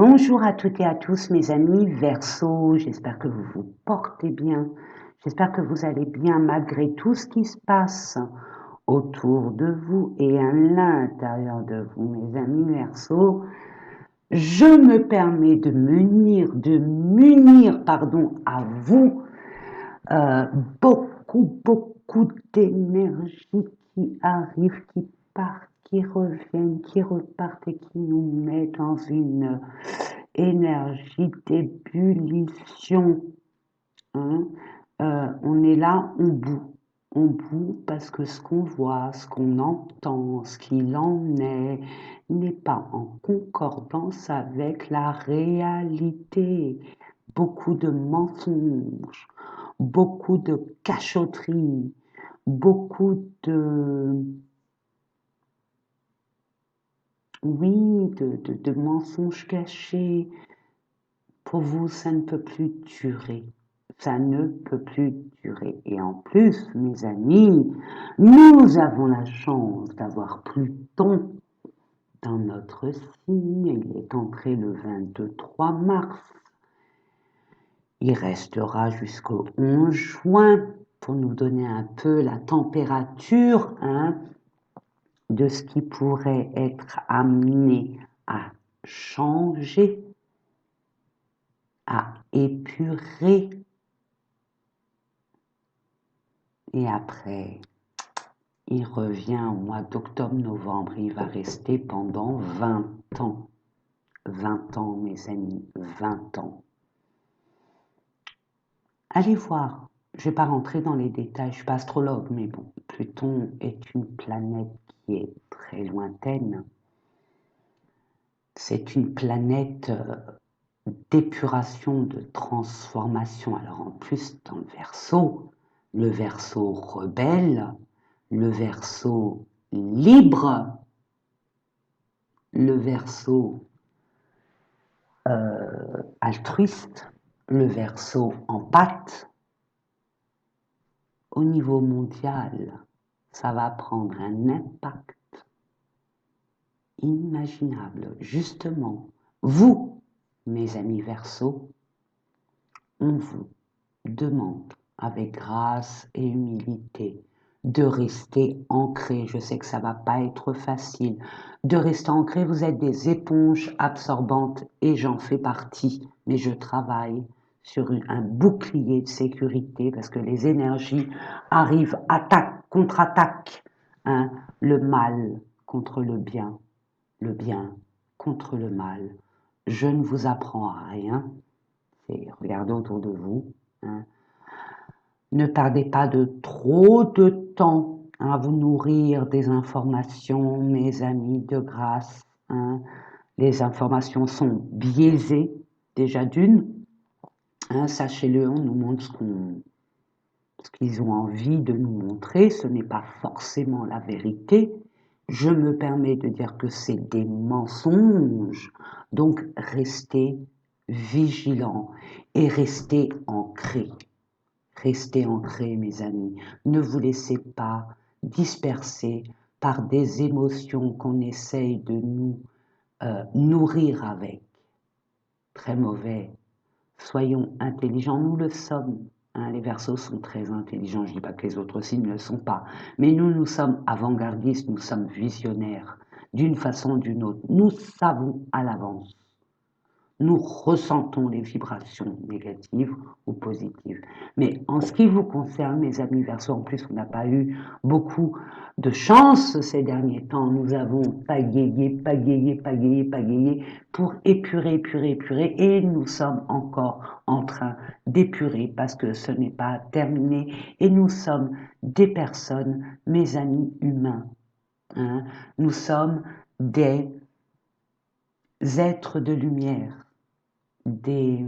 Bonjour à toutes et à tous mes amis Verseau, j'espère que vous vous portez bien, j'espère que vous allez bien malgré tout ce qui se passe autour de vous et à l'intérieur de vous mes amis Verseau. Je me permets de m'unir à vous euh, beaucoup d'énergie qui arrive, qui part, qui reviennent, qui repartent et qui nous met dans une énergie d'ébullition. Hein. On est là, on bout parce que ce qu'on voit, ce qu'on entend, ce qu'il en est, n'est pas en concordance avec la réalité. Beaucoup de mensonges, beaucoup de cachotteries, beaucoup de mensonges cachés. Pour vous, ça ne peut plus durer. Ça ne peut plus durer. Et en plus, mes amis, nous avons la chance d'avoir Pluton dans notre signe. Il est entré le 23 mars. Il restera jusqu'au 11 juin pour nous donner un peu la température de ce qui pourrait être amené à changer, à épurer. Et après, il revient au mois d'octobre-novembre. Il va rester pendant 20 ans. 20 ans, mes amis, 20 ans. Allez voir. Je ne vais pas rentrer dans les détails, je ne suis pas astrologue, mais bon, Pluton est une planète qui est très lointaine. C'est une planète d'épuration, de transformation. Alors en plus, dans le Verseau rebelle, le Verseau libre, le Verseau altruiste, le Verseau empathe. Au niveau mondial, ça va prendre un impact inimaginable. Justement, vous, mes amis Verseaux, on vous demande avec grâce et humilité de rester ancré. Je sais que ça va pas être facile. De rester ancré, vous êtes des éponges absorbantes et j'en fais partie. Mais je travaille sur un bouclier de sécurité parce que les énergies arrivent, attaque, contre-attaque. Le mal contre le bien contre le mal. Je ne vous apprends à rien. Regardez autour de vous. Ne perdez pas de trop de temps à vous nourrir des informations, mes amis, de grâce. Les informations sont biaisées, déjà d'une. Sachez-le, on nous montre ce qu'ils ont envie de nous montrer. Ce n'est pas forcément la vérité. Je me permets de dire que c'est des mensonges. Donc, restez vigilants et restez ancrés. Restez ancrés, mes amis. Ne vous laissez pas disperser par des émotions qu'on essaye de nous nourrir avec. Très mauvais. Soyons intelligents, nous le sommes. Les Verseaux sont très intelligents, je ne dis pas que les autres signes ne le sont pas. Mais nous sommes avant-gardistes, nous sommes visionnaires. D'une façon ou d'une autre, nous savons à l'avance. Nous ressentons les vibrations négatives ou positives. Mais en ce qui vous concerne, mes amis Verseaux, en plus, on n'a pas eu beaucoup de chance ces derniers temps. Nous avons pagayé pour épurer, et nous sommes encore en train d'épurer parce que ce n'est pas terminé et nous sommes des personnes, mes amis humains. Nous sommes des êtres de lumière, des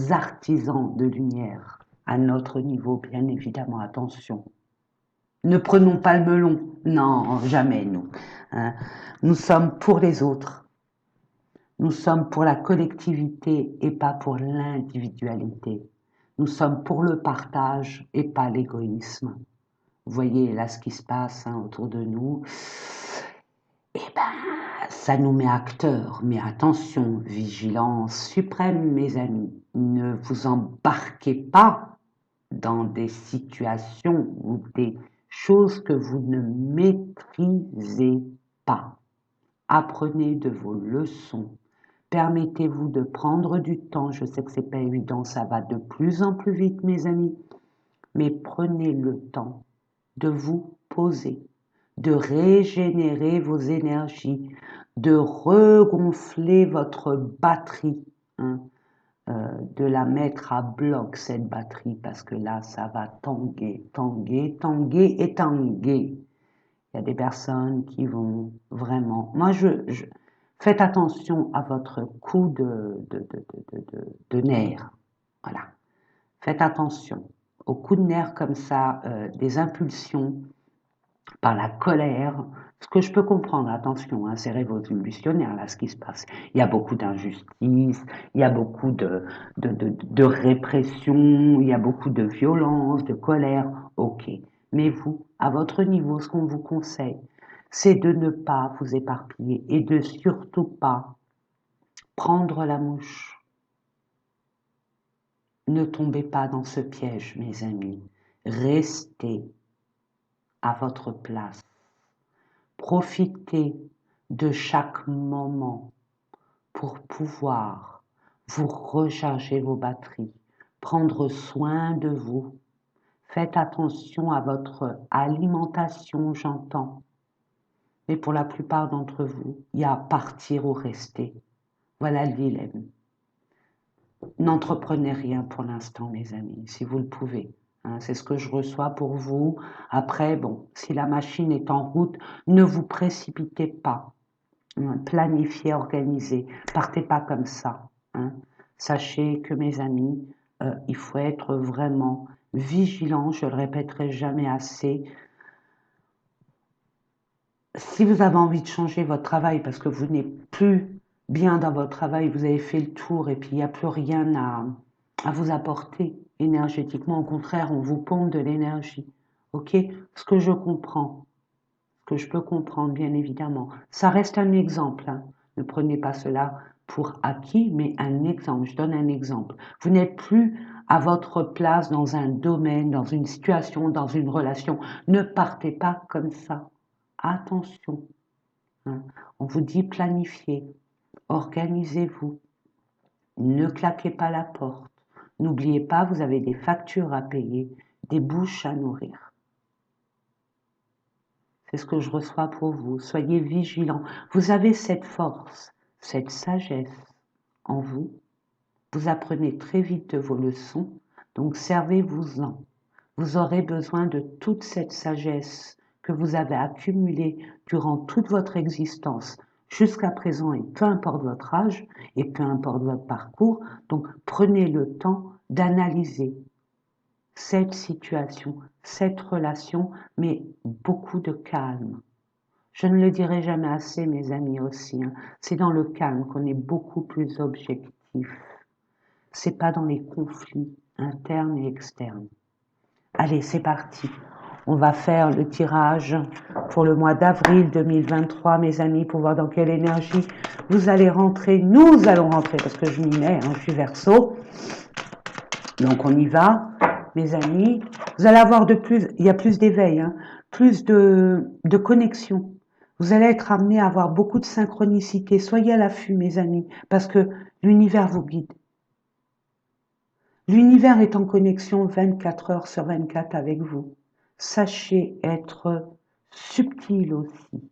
artisans de lumière à notre niveau, bien évidemment, attention. Ne prenons pas le melon, non, jamais nous. Nous sommes pour les autres, nous sommes pour la collectivité et pas pour l'individualité. Nous sommes pour le partage et pas l'égoïsme. Vous voyez là ce qui se passe autour de nous. eh ben, ça nous met acteurs. Mais attention, vigilance suprême, mes amis. Ne vous embarquez pas dans des situations ou des choses que vous ne maîtrisez pas. Apprenez de vos leçons. Permettez-vous de prendre du temps. Je sais que c'est pas évident, ça va de plus en plus vite, mes amis. Mais prenez le temps de vous poser, de régénérer vos énergies, de regonfler votre batterie, hein, de la mettre à bloc, cette batterie, parce que là, ça va tanguer, tanguer, tanguer et tanguer. Il y a des personnes qui vont vraiment... Moi, faites attention à votre coup de nerf. Voilà. Faites attention aux coups de nerf comme ça, des impulsions par la colère. Ce que je peux comprendre, attention, hein, c'est révolutionnaire là ce qui se passe. Il y a beaucoup d'injustice, il y a beaucoup de répression, il y a beaucoup de violence, de colère. Ok. Mais vous, à votre niveau, ce qu'on vous conseille, c'est de ne pas vous éparpiller et de surtout pas prendre la mouche. Ne tombez pas dans ce piège, mes amis. Restez à votre place. Profitez de chaque moment pour pouvoir vous recharger vos batteries, prendre soin de vous. Faites attention à votre alimentation, j'entends. Mais pour la plupart d'entre vous, il y a partir ou rester. Voilà le dilemme. N'entreprenez rien pour l'instant, mes amis, si vous le pouvez. Hein, c'est ce que je reçois pour vous. Après, bon, si la machine est en route, ne vous précipitez pas. Hein, planifiez, organisez. Partez pas comme ça. Hein. Sachez que, mes amis, il faut être vraiment vigilant. Je le répéterai jamais assez. Si vous avez envie de changer votre travail parce que vous n'êtes plus bien dans votre travail, vous avez fait le tour et puis il n'y a plus rien à vous apporter énergétiquement, au contraire, on vous pompe de l'énergie. Ok? Ce que je comprends, ce que je peux comprendre, bien évidemment, ça reste un exemple. Hein. Ne prenez pas cela pour acquis, mais un exemple. Je donne un exemple. Vous n'êtes plus à votre place dans un domaine, dans une situation, dans une relation. Ne partez pas comme ça. Attention, hein. On vous dit planifiez, organisez-vous, ne claquez pas la porte. N'oubliez pas, vous avez des factures à payer, des bouches à nourrir. C'est ce que je reçois pour vous. Soyez vigilants. Vous avez cette force, cette sagesse en vous. Vous apprenez très vite de vos leçons, donc servez-vous-en. Vous aurez besoin de toute cette sagesse que vous avez accumulée durant toute votre existence jusqu'à présent, et peu importe votre âge et peu importe votre parcours. Donc prenez le temps d'analyser cette situation, cette relation, mais beaucoup de calme. Je ne le dirai jamais assez, mes amis aussi. Hein. C'est dans le calme qu'on est beaucoup plus objectif. C'est pas dans les conflits internes et externes. Allez, c'est parti. On va faire le tirage pour le mois d'avril 2023, mes amis, pour voir dans quelle énergie vous allez rentrer. Nous allons rentrer, parce que je m'y mets, hein, je suis Verseau. Donc on y va, mes amis. Vous allez avoir il y a plus d'éveil, hein, plus de connexion. Vous allez être amenés à avoir beaucoup de synchronicité. Soyez à l'affût, mes amis, parce que l'univers vous guide. L'univers est en connexion 24 heures sur 24 avec vous. Sachez être subtil aussi,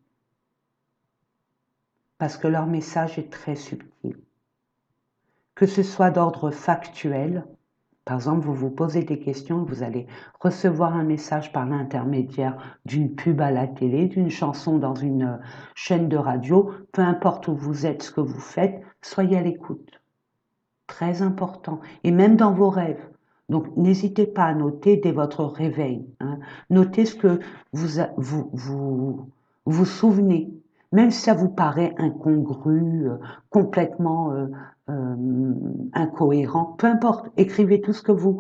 parce que leur message est très subtil. Que ce soit d'ordre factuel, par exemple, vous vous posez des questions, vous allez recevoir un message par l'intermédiaire d'une pub à la télé, d'une chanson dans une chaîne de radio, peu importe où vous êtes, ce que vous faites, soyez à l'écoute. Très important. Et même dans vos rêves. Donc, n'hésitez pas à noter dès votre réveil. Hein. Notez ce que vous souvenez. Même si ça vous paraît incongru, complètement incohérent, peu importe. Écrivez tout ce que vous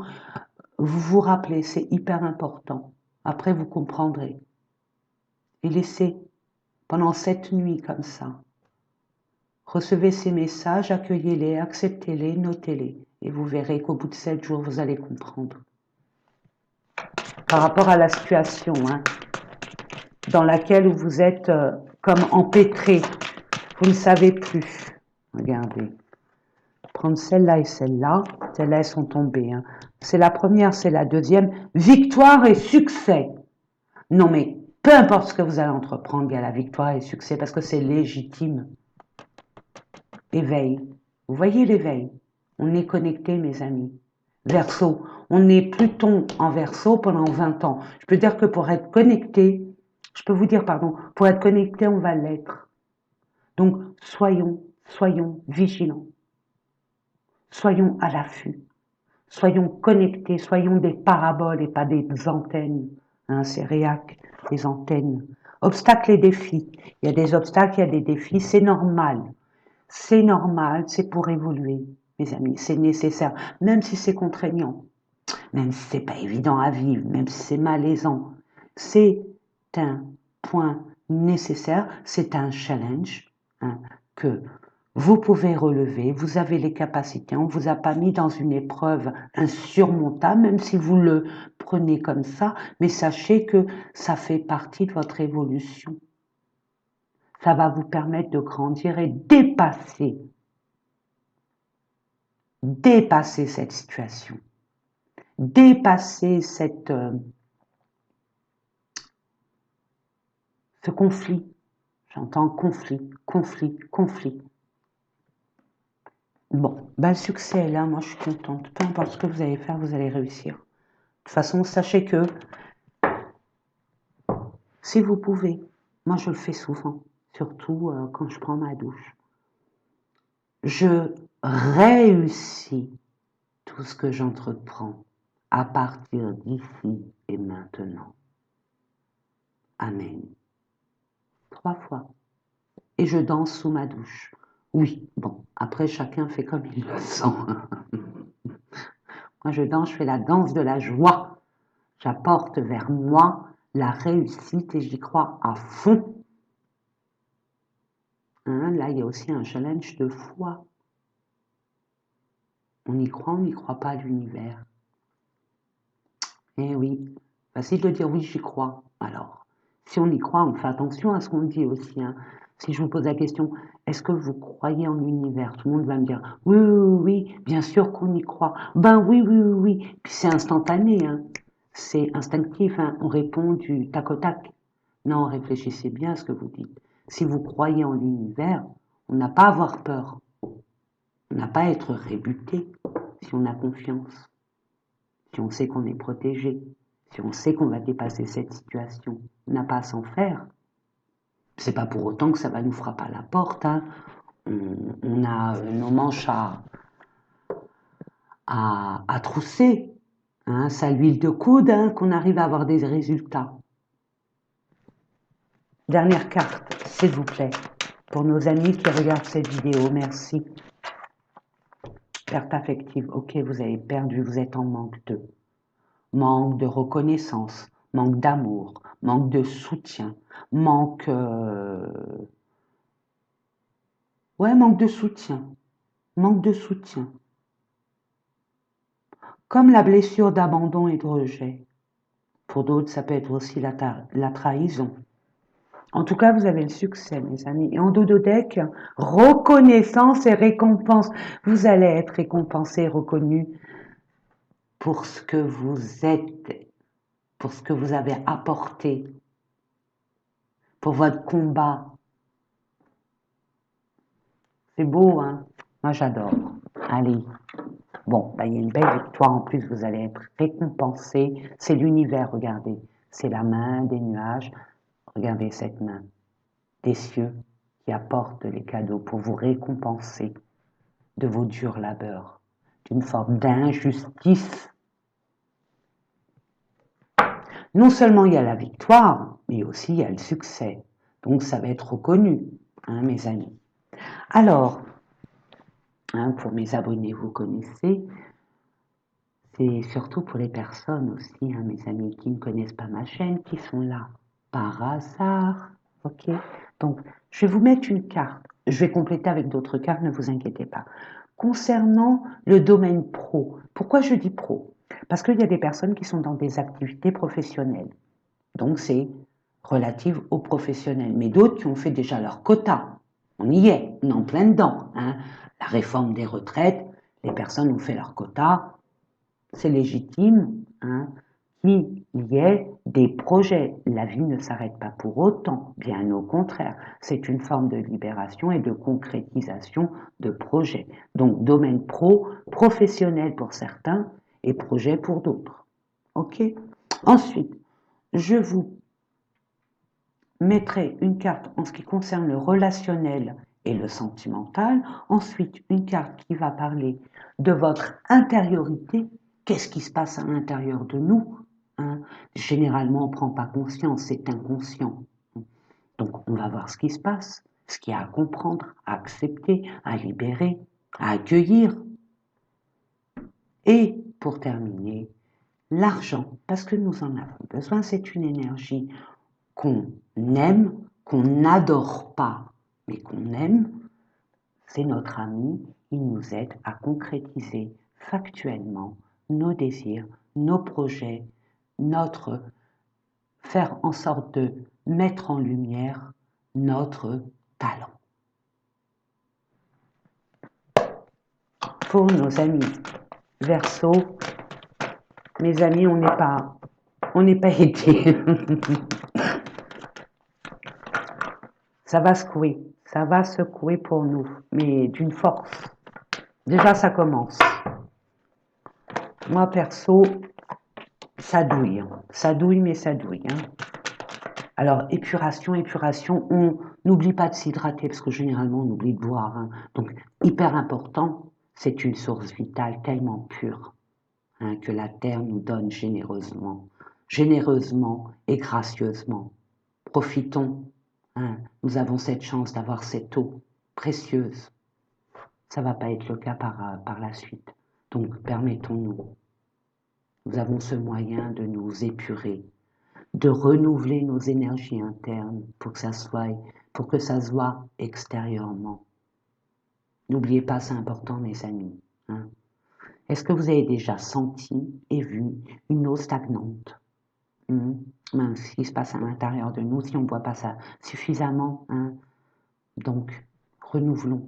rappelez. C'est hyper important. Après, vous comprendrez. Et laissez pendant 7 nuits comme ça. Recevez ces messages, accueillez-les, acceptez-les, notez-les. Et vous verrez qu'au bout de 7 jours, vous allez comprendre. Par rapport à la situation dans laquelle vous êtes comme empêtré, vous ne savez plus. Regardez. Prendre celle-là et celle-là. Celles-là, elles sont tombées. C'est la première, c'est la deuxième. Victoire et succès. Non, mais peu importe ce que vous allez entreprendre, il y a la victoire et le succès parce que c'est légitime. Éveil. Vous voyez l'éveil? On est connecté, mes amis. Verseau. On est Pluton en Verseau pendant 20 ans. Je peux dire que pour être connecté, pour être connecté, on va l'être. Donc, soyons vigilants. Soyons à l'affût. Soyons connectés, soyons des paraboles et pas des antennes. C'est réac, des antennes. Obstacles et défis. Il y a des obstacles, il y a des défis, c'est normal. C'est normal, c'est pour évoluer, mes amis, c'est nécessaire, même si c'est contraignant, même si c'est pas évident à vivre, même si c'est malaisant. C'est un point nécessaire, c'est un challenge que vous pouvez relever, vous avez les capacités, on ne vous a pas mis dans une épreuve insurmontable, même si vous le prenez comme ça, mais sachez que ça fait partie de votre évolution. Ça va vous permettre de grandir et dépasser cette situation, dépasser ce conflit. J'entends conflit. Bon, le succès est là, moi je suis contente. Peu importe ce que vous allez faire, vous allez réussir. De toute façon, sachez que si vous pouvez, moi je le fais souvent, surtout quand je prends ma douche, je réussis tout ce que j'entreprends à partir d'ici et maintenant. Amen. 3 fois. Et je danse sous ma douche. Oui, bon, après chacun fait comme il le sent. Moi je danse, je fais la danse de la joie. J'apporte vers moi la réussite et j'y crois à fond. Là, il y a aussi un challenge de foi. On y croit, on n'y croit pas à l'univers. Eh oui, facile de dire oui, j'y crois. Alors, si on y croit, on fait attention à ce qu'on dit aussi. Si je vous pose la question, est-ce que vous croyez en l'univers? Tout le monde va me dire oui, bien sûr qu'on y croit. Ben oui. Puis c'est instantané, c'est instinctif, on répond du tac au tac. Non, réfléchissez bien à ce que vous dites. Si vous croyez en l'univers, on n'a pas à avoir peur. On n'a pas à être rébuté si on a confiance, si on sait qu'on est protégé, si on sait qu'on va dépasser cette situation. On n'a pas à s'en faire. C'est pas pour autant que ça va nous frapper à la porte. On a nos manches à trousser. Ça l'huile de coude qu'on arrive à avoir des résultats. Dernière carte, s'il vous plaît, pour nos amis qui regardent cette vidéo. Merci. Perte affective. Ok, vous avez perdu, vous êtes en manque de reconnaissance, manque d'amour, manque de soutien, manque de soutien, comme la blessure d'abandon et de rejet. Pour d'autres, ça peut être aussi la trahison. En tout cas, vous avez le succès, mes amis. Et en dododeck, reconnaissance et récompense. Vous allez être récompensé et reconnu pour ce que vous êtes, pour ce que vous avez apporté, pour votre combat. C'est beau, Moi, j'adore. Allez. Bon, il y a une belle victoire en plus, vous allez être récompensé. C'est l'univers, regardez. C'est la main des nuages. Regardez cette main des cieux qui apporte les cadeaux pour vous récompenser de vos durs labeurs, d'une forme d'injustice. Non seulement il y a la victoire, mais aussi il y a le succès. Donc ça va être reconnu, mes amis. Alors, pour mes abonnés, vous connaissez, c'est surtout pour les personnes aussi, mes amis qui ne connaissent pas ma chaîne, qui sont là par hasard, ok? Donc, je vais vous mettre une carte. Je vais compléter avec d'autres cartes, ne vous inquiétez pas. Concernant le domaine pro, pourquoi je dis pro? Parce qu'il y a des personnes qui sont dans des activités professionnelles. Donc, c'est relative aux professionnels. Mais d'autres qui ont fait déjà leur quota. On y est, on est en plein dedans. Hein. La réforme des retraites, les personnes ont fait leur quota. C'est légitime hein, qu'il y ait des projets. La vie ne s'arrête pas pour autant, bien au contraire. C'est une forme de libération et de concrétisation de projets. Donc, domaine pro, professionnel pour certains et projet pour d'autres. OK? Ensuite, je vous mettrai une carte en ce qui concerne le relationnel et le sentimental. Ensuite, une carte qui va parler de votre intériorité. Qu'est-ce qui se passe à l'intérieur de nous hein? Généralement, on ne prend pas conscience, c'est inconscient. Donc, on va voir ce qui se passe, ce qu'il y a à comprendre, à accepter, à libérer, à accueillir. Et pour terminer, l'argent, parce que nous en avons besoin, c'est une énergie qu'on aime, qu'on n'adore pas, mais qu'on aime, c'est notre ami, il nous aide à concrétiser factuellement nos désirs, nos projets, notre faire en sorte de mettre en lumière notre talent. Pour nos amis Verseau, mes amis, on n'est pas aidés. Ça va secouer pour nous, mais d'une force. Déjà, ça commence. Moi, perso, ça douille. Ça douille, mais ça douille. Hein. Alors, épuration, on n'oublie pas de s'hydrater, parce que généralement, on oublie de boire. Hein. Donc, hyper important, c'est une source vitale tellement pure hein, que la Terre nous donne généreusement et gracieusement. Profitons. Hein. Nous avons cette chance d'avoir cette eau précieuse. Ça ne va pas être le cas par la suite. Donc, permettons-nous. Nous avons ce moyen de nous épurer, de renouveler nos énergies internes pour que ça se voie extérieurement. N'oubliez pas, c'est important, mes amis. Hein. Est-ce que vous avez déjà senti et vu une eau stagnante ce qui se passe à l'intérieur de nous, si on ne voit pas ça suffisamment. Hein. Donc, renouvelons.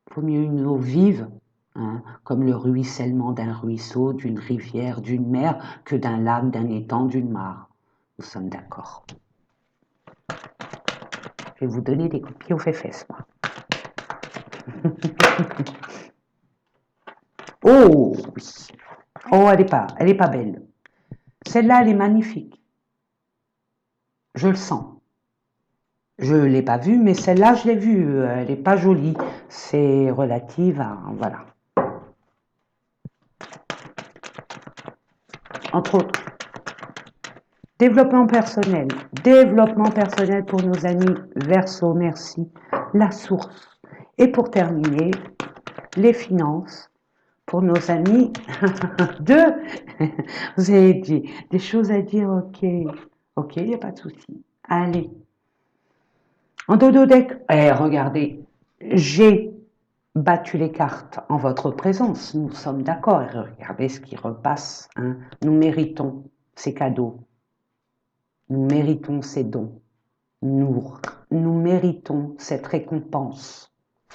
Il vaut mieux une eau vive, hein, comme le ruissellement d'un ruisseau, d'une rivière, d'une mer, que d'un lac, d'un étang, d'une mare. Nous sommes d'accord. Je vais vous donner des coups de pied aux fesses, moi. Oh, oui. Oh, elle est pas belle. Celle-là, elle est magnifique. Je le sens. Je ne l'ai pas vue, mais celle-là, je l'ai vue. Elle n'est pas jolie. C'est relative à... Voilà. Entre autres. Développement personnel pour nos amis Verseau, merci. La source. Et pour terminer, les finances pour nos amis vous avez dit des choses à dire, ok, il n'y a pas de souci. Allez. En dodo deck, regardez, j'ai battu les cartes en votre présence, nous sommes d'accord, regardez ce qui repasse, hein. Nous méritons ces cadeaux. Nous méritons ces dons. Nous méritons cette récompense.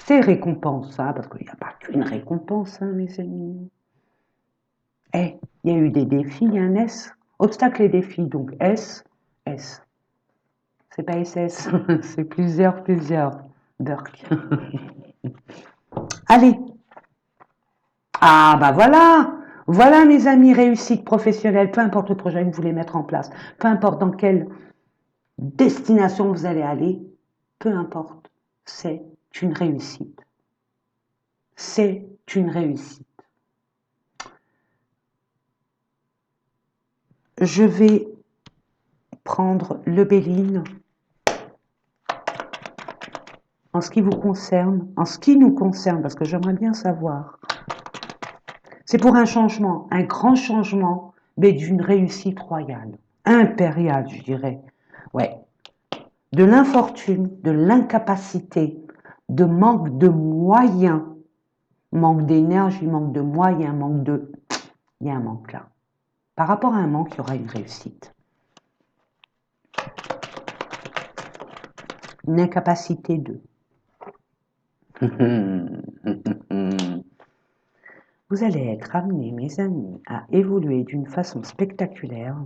Ces récompenses, hein, parce qu'il n'y a pas qu'une récompense, hein, mes amis. Il y a eu des défis, un S. Obstacles et défis, donc S. C'est pas SS, c'est plusieurs. Burk. Allez. Ah, bah voilà. Voilà, mes amis, réussite professionnelle, peu importe le projet que vous voulez mettre en place, peu importe dans quelle destination vous allez aller, peu importe, c'est une réussite. C'est une réussite. Je vais prendre le Béline en ce qui vous concerne, en ce qui nous concerne, parce que j'aimerais bien savoir. C'est pour un changement, un grand changement, mais d'une réussite royale, impériale, je dirais. Ouais. de l'infortune, de l'incapacité, de manque de moyens, manque d'énergie, manque de moyens, manque de... Il y a un manque là. Par rapport à un manque, il y aura une réussite. Une incapacité de... Vous allez être amenés, mes amis, à évoluer d'une façon spectaculaire.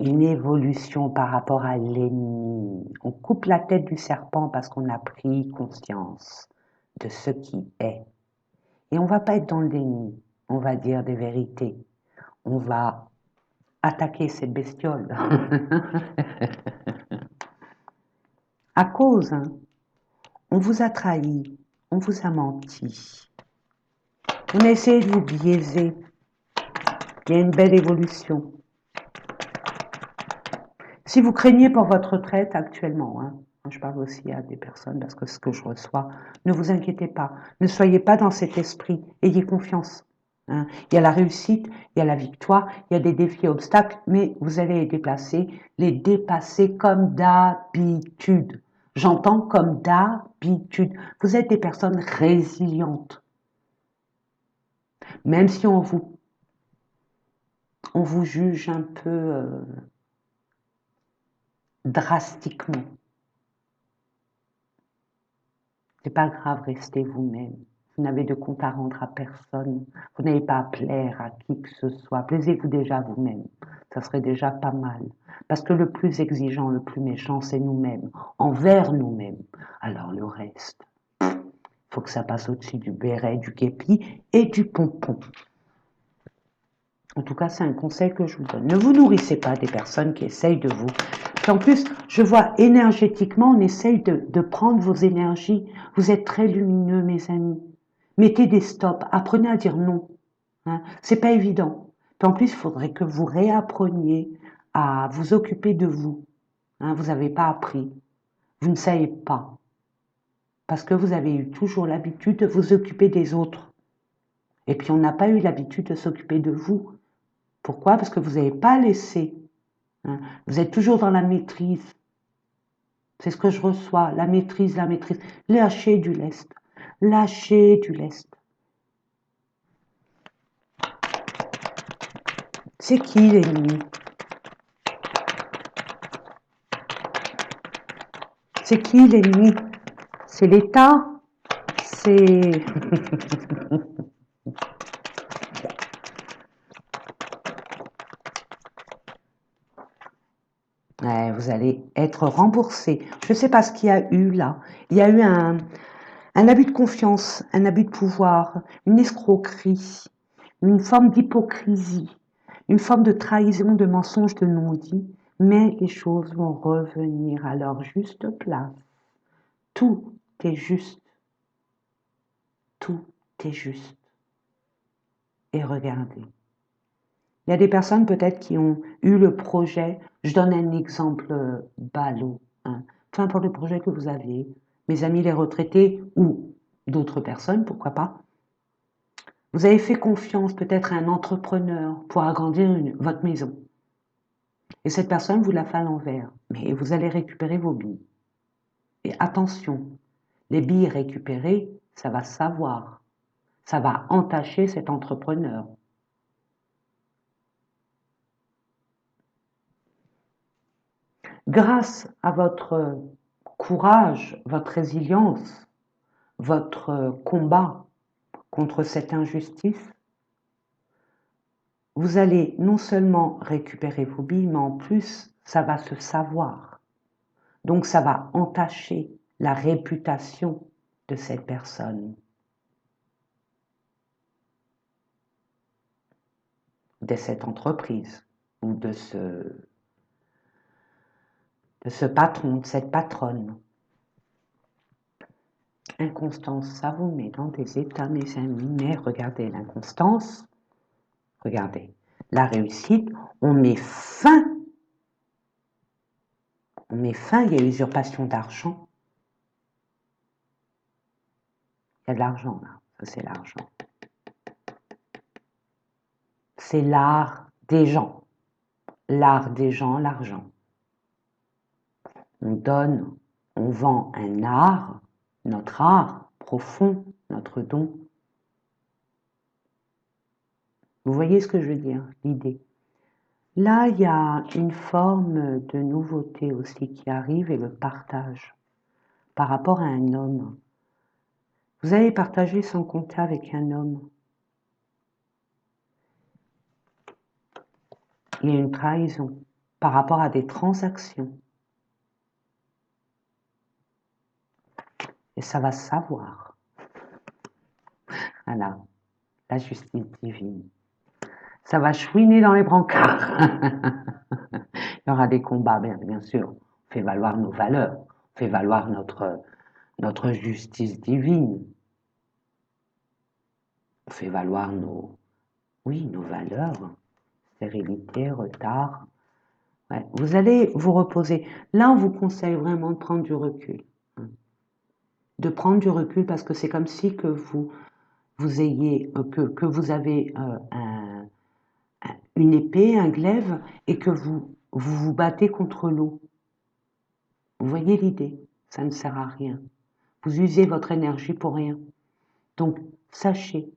Une évolution par rapport à l'ennemi. On coupe la tête du serpent parce qu'on a pris conscience de ce qui est. Et on ne va pas être dans le déni. On va dire des vérités. On va attaquer cette bestiole. À cause, hein, on vous a trahi, on vous a menti. On a essayé de vous biaiser. Il y a une belle évolution. Si vous craignez pour votre retraite actuellement, hein, je parle aussi à des personnes parce que ce que je reçois, ne vous inquiétez pas, ne soyez pas dans cet esprit, ayez confiance. Hein. Il y a la réussite, il y a la victoire, il y a des défis et obstacles, mais vous allez les dépasser comme d'habitude. J'entends comme d'habitude. Vous êtes des personnes résilientes. Même si on vous juge un peu drastiquement. C'est pas grave, restez vous-même. Vous n'avez de compte à rendre à personne. Vous n'avez pas à plaire à qui que ce soit. Plaisez-vous déjà à vous-même. Ça serait déjà pas mal. Parce que le plus exigeant, le plus méchant, c'est nous-mêmes. Envers nous-mêmes. Alors le reste, faut que ça passe au-dessus du béret, du képi et du pompon. En tout cas, c'est un conseil que je vous donne. Ne vous nourrissez pas des personnes qui essayent de vous. En plus, je vois énergétiquement, on essaye de prendre vos énergies. Vous êtes très lumineux, mes amis. Mettez des stops, apprenez à dire non. Hein. C'est pas évident. En plus, il faudrait que vous réappreniez à vous occuper de vous. Hein, vous n'avez pas appris. Vous ne savez pas. Parce que vous avez eu toujours l'habitude de vous occuper des autres. Et puis, on n'a pas eu l'habitude de s'occuper de vous. Pourquoi? Parce que vous n'avez pas laissé. Hein. Vous êtes toujours dans la maîtrise. C'est ce que je reçois, la maîtrise, la maîtrise. Lâchez du lest. Lâchez du lest. C'est qui l'ennemi? C'est qui l'ennemi? C'est l'État? C'est... Ouais, vous allez être remboursé. Je ne sais pas ce qu'il y a eu là. Il y a eu un abus de confiance, un abus de pouvoir, une escroquerie, une forme d'hypocrisie, une forme de trahison, de mensonge, de non-dit. Mais les choses vont revenir à leur juste place. Tout est juste. Tout est juste. Et regardez. Il y a des personnes peut-être qui ont eu le projet, je donne un exemple ballot, hein. Peu importe le projet que vous avez, mes amis les retraités ou d'autres personnes, pourquoi pas. Vous avez fait confiance peut-être à un entrepreneur pour agrandir votre maison. Et cette personne vous l'a fait à l'envers, mais vous allez récupérer vos billes. Et attention, les billes récupérées, ça va savoir, ça va entacher cet entrepreneur. Grâce à votre courage, votre résilience, votre combat contre cette injustice, vous allez non seulement récupérer vos billes, mais en plus, ça va se savoir. Donc ça va entacher la réputation de cette personne, de cette entreprise ou de ce patron, de cette patronne. Inconstance, ça vous met dans des états, mes amis, mais regardez l'inconstance, regardez, la réussite, on met fin, il y a usurpation d'argent. Il y a de l'argent là, ça c'est l'argent. C'est l'art des gens. l'art des gens, l'argent. On donne, on vend un art, notre art profond, notre don. Vous voyez ce que je veux dire, l'idée. Là, il y a une forme de nouveauté aussi qui arrive et le partage par rapport à un homme. Vous allez partager sans compter avec un homme. Il y a une trahison par rapport à des transactions. Et ça va se savoir. Voilà, la justice divine. Ça va chouiner dans les brancards. Il y aura des combats, bien sûr. On fait valoir nos valeurs, on fait valoir notre justice divine. On fait valoir nos valeurs, stérilité, retard. Ouais. Vous allez vous reposer. Là, on vous conseille vraiment de prendre du recul. De prendre du recul parce que c'est comme si que vous ayez, que vous avez une épée, un glaive, et que vous battez contre l'eau. Vous voyez l'idée? Ça ne sert à rien. Vous usez votre énergie pour rien. Donc, sachez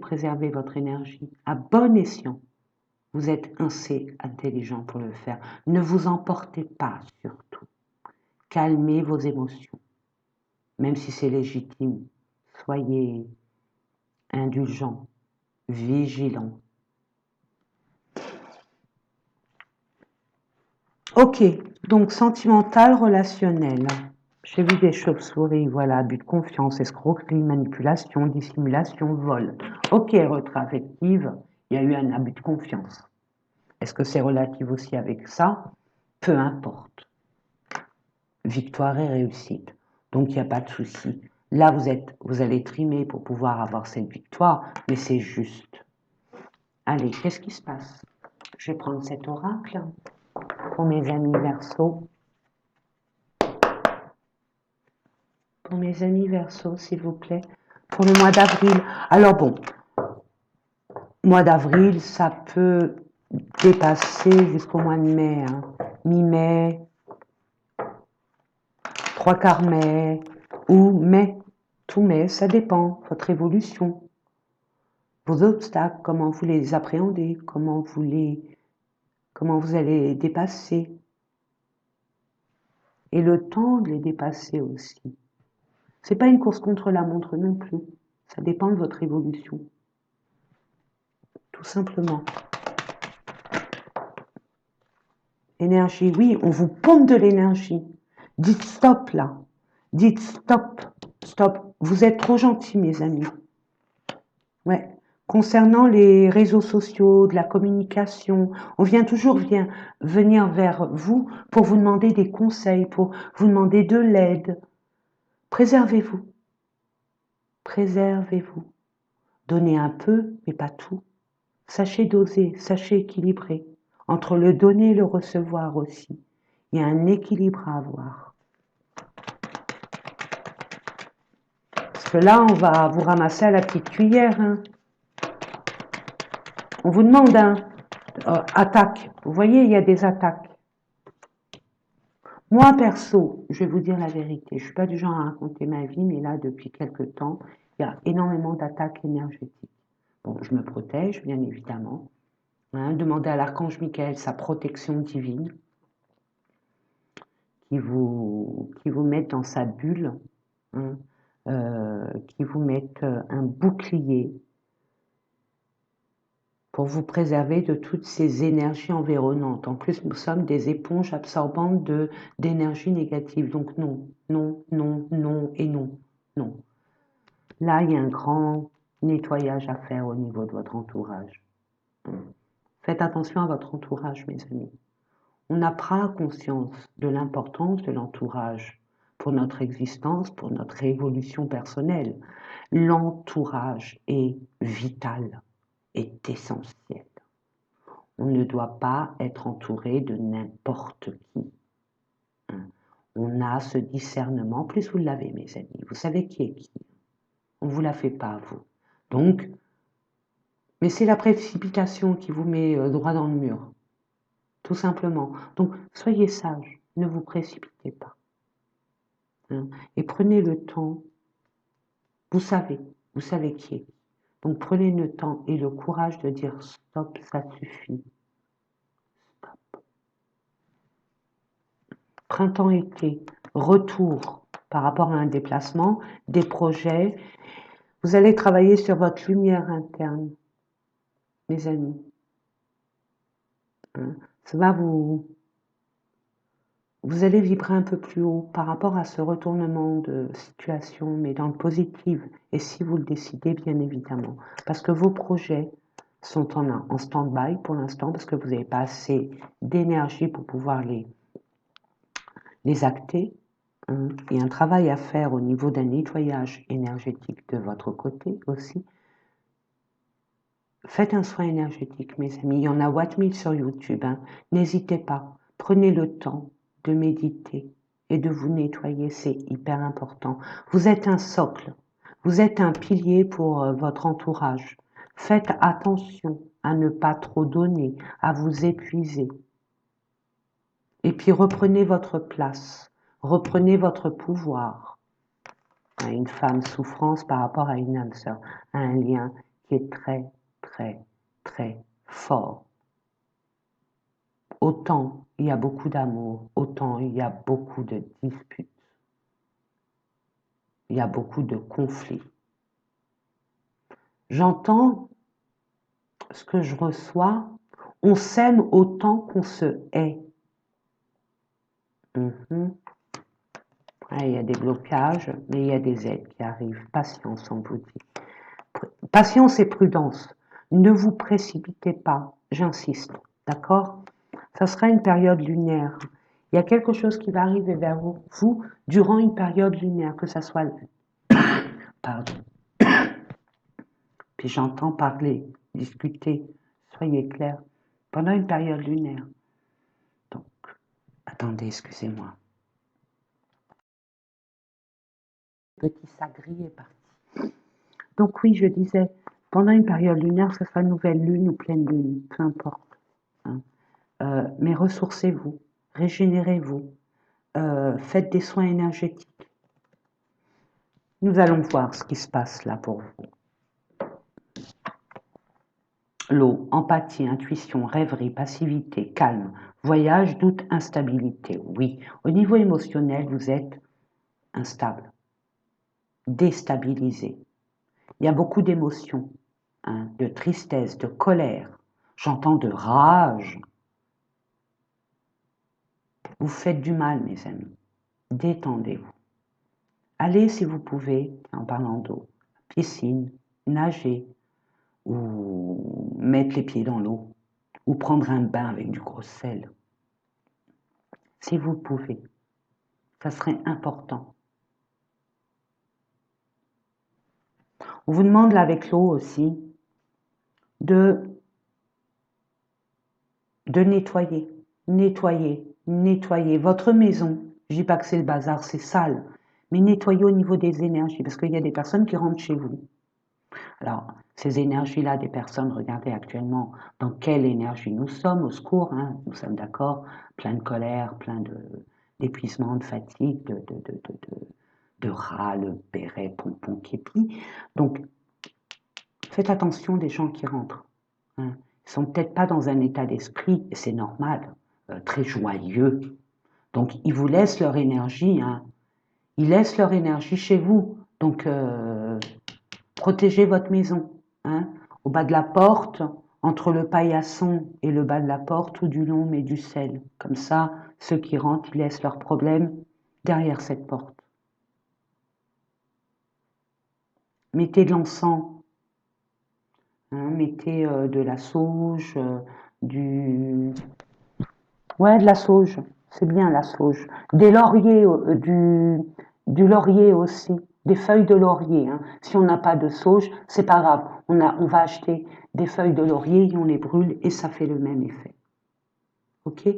préserver votre énergie à bon escient. Vous êtes assez intelligent pour le faire. Ne vous emportez pas surtout. Calmez vos émotions. Même si c'est légitime, soyez indulgents, vigilants. Ok, donc sentimental, relationnel. J'ai vu des chauves-souris, voilà, abus de confiance, escroquerie, manipulation, dissimulation, vol. Ok, retrait affective, il y a eu un abus de confiance. Est-ce que c'est relatif aussi avec ça? Peu importe. Victoire et réussite. Donc il n'y a pas de souci. Là, vous allez trimer pour pouvoir avoir cette victoire, mais c'est juste. Allez, qu'est-ce qui se passe? Je vais prendre cet oracle pour mes amis Verseaux. Pour mes amis Verseaux, s'il vous plaît. Pour le mois d'avril. Alors bon, mois d'avril, ça peut dépasser jusqu'au mois de mai. Hein. Mi-mai, 3/4 mai, ou mai. Tout mai, ça dépend. Votre évolution. Vos obstacles, comment vous les appréhendez, comment vous allez les dépasser. Et le temps de les dépasser aussi. C'est pas une course contre la montre non plus. Ça dépend de votre évolution. Tout simplement. Énergie, oui, on vous pompe de l'énergie. Dites stop là. Dites stop. Stop. Vous êtes trop gentils, mes amis. Ouais. Concernant les réseaux sociaux, de la communication, on vient toujours venir vers vous pour vous demander des conseils, pour vous demander de l'aide. Préservez-vous. Préservez-vous. Donnez un peu, mais pas tout. Sachez doser, sachez équilibrer. Entre le donner et le recevoir aussi. Il y a un équilibre à avoir. Parce que là, on va vous ramasser à la petite cuillère. Hein. On vous demande attaque. Vous voyez, il y a des attaques. Moi, perso, je vais vous dire la vérité. Je ne suis pas du genre à raconter ma vie, mais là, depuis quelques temps, il y a énormément d'attaques énergétiques. Bon, je me protège, bien évidemment. Hein, demandez à l'archange Michael sa protection divine, qui vous mette dans sa bulle, hein, qui vous mette un bouclier pour vous préserver de toutes ces énergies environnantes. En plus, nous sommes des éponges absorbantes d'énergie négative. Donc non, non, non, non et non, non. Là, il y a un grand nettoyage à faire au niveau de votre entourage. Faites attention à votre entourage, mes amis. On n'a pas conscience de l'importance de l'entourage pour notre existence, pour notre évolution personnelle. L'entourage est vital, est essentiel. On ne doit pas être entouré de n'importe qui. On a ce discernement, plus vous l'avez, mes amis. Vous savez qui est qui. On ne vous la fait pas, vous. Donc, mais c'est la précipitation qui vous met droit dans le mur. tout simplement. Donc, soyez sages, ne vous précipitez pas. Hein, et prenez le temps, vous savez qui est. Donc, prenez le temps et le courage de dire stop, ça suffit. Stop. Printemps-été, retour par rapport à un déplacement, des projets. Vous allez travailler sur votre lumière interne, mes amis. Hein, ça va vous allez vibrer un peu plus haut par rapport à ce retournement de situation, mais dans le positif, et si vous le décidez, bien évidemment. Parce que vos projets sont en stand-by pour l'instant, parce que vous n'avez pas assez d'énergie pour pouvoir les acter. Hein. Il y a un travail à faire au niveau d'un nettoyage énergétique de votre côté aussi. Faites un soin énergétique, mes amis. Il y en a Watt 1000 sur YouTube. Hein. N'hésitez pas. Prenez le temps de méditer et de vous nettoyer, c'est hyper important. Vous êtes un socle, vous êtes un pilier pour votre entourage. Faites attention à ne pas trop donner, à vous épuiser. Et puis reprenez votre place, reprenez votre pouvoir. Une femme souffrance par rapport à une âme sœur, un lien qui est très, très, très fort. Autant il y a beaucoup d'amour, autant il y a beaucoup de disputes. Il y a beaucoup de conflits. J'entends ce que je reçois, on s'aime autant qu'on se hait. Il y a des blocages, mais il y a des aides qui arrivent. Patience, on vous dit. Patience et prudence. Ne vous précipitez pas, j'insiste, d'accord? Ça sera une période lunaire. Il y a quelque chose qui va arriver vers vous durant une période lunaire, que ça soit... Pardon. Puis j'entends parler, discuter, soyez clairs, pendant une période lunaire. Donc, attendez, excusez-moi. Petit sagri est parti. Donc oui, je disais, pendant une période lunaire, que ce soit nouvelle lune ou pleine lune, peu importe. Hein. Mais ressourcez-vous, régénérez-vous, faites des soins énergétiques. Nous allons voir ce qui se passe là pour vous. L'eau, empathie, intuition, rêverie, passivité, calme, voyage, doute, instabilité. Oui, au niveau émotionnel, vous êtes instable, déstabilisé. Il y a beaucoup d'émotions, hein, de tristesse, de colère. J'entends de rage. Vous faites du mal, mes amis. Détendez-vous. Allez, si vous pouvez, en parlant d'eau, piscine, nager, ou mettre les pieds dans l'eau, ou prendre un bain avec du gros sel. Si vous pouvez, ça serait important. On vous demande là avec l'eau aussi de nettoyer, nettoyer votre maison. Je dis pas que c'est le bazar, c'est sale, mais nettoyer au niveau des énergies, parce qu'il y a des personnes qui rentrent chez vous. Alors, ces énergies-là des personnes, regardez actuellement dans quelle énergie nous sommes, au secours, hein, nous sommes d'accord, plein de colère, plein d'épuisement, de fatigue, de râle, béret, pompon, képi. Donc, faites attention des gens qui rentrent. Hein. Ils sont peut-être pas dans un état d'esprit, et c'est normal, très joyeux. Donc, ils vous laissent leur énergie, hein. Ils laissent leur énergie chez vous. Donc, protégez votre maison. Hein. Au bas de la porte, entre le paillasson et le bas de la porte, ou du long mais du sel. Comme ça, ceux qui rentrent, ils laissent leurs problèmes derrière cette porte. Mettez de l'encens. Hein, mettez de la sauge, Ouais, de la sauge, c'est bien la sauge. Des lauriers, du laurier aussi, des feuilles de laurier. Hein. Si on n'a pas de sauge, c'est pas grave. On va acheter des feuilles de laurier et on les brûle et ça fait le même effet. Ok?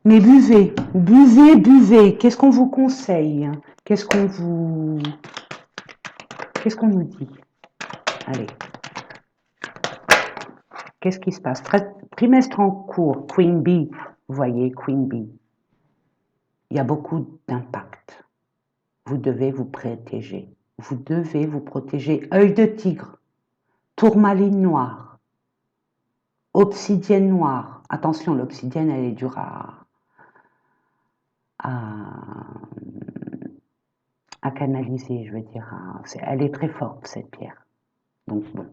Mais buvez, buvez, buvez. Qu'est-ce qu'on vous conseille? Qu'est-ce qu'on vous dit? Allez. Qu'est-ce qui se passe? Trimestre en cours, Queen Bee, vous voyez, Queen Bee. Il y a beaucoup d'impact. Vous devez vous protéger. Vous devez vous protéger. Œil de tigre, tourmaline noire, obsidienne noire. Attention, l'obsidienne, elle est dure à canaliser, je veux dire. Elle est très forte, cette pierre. Donc, bon.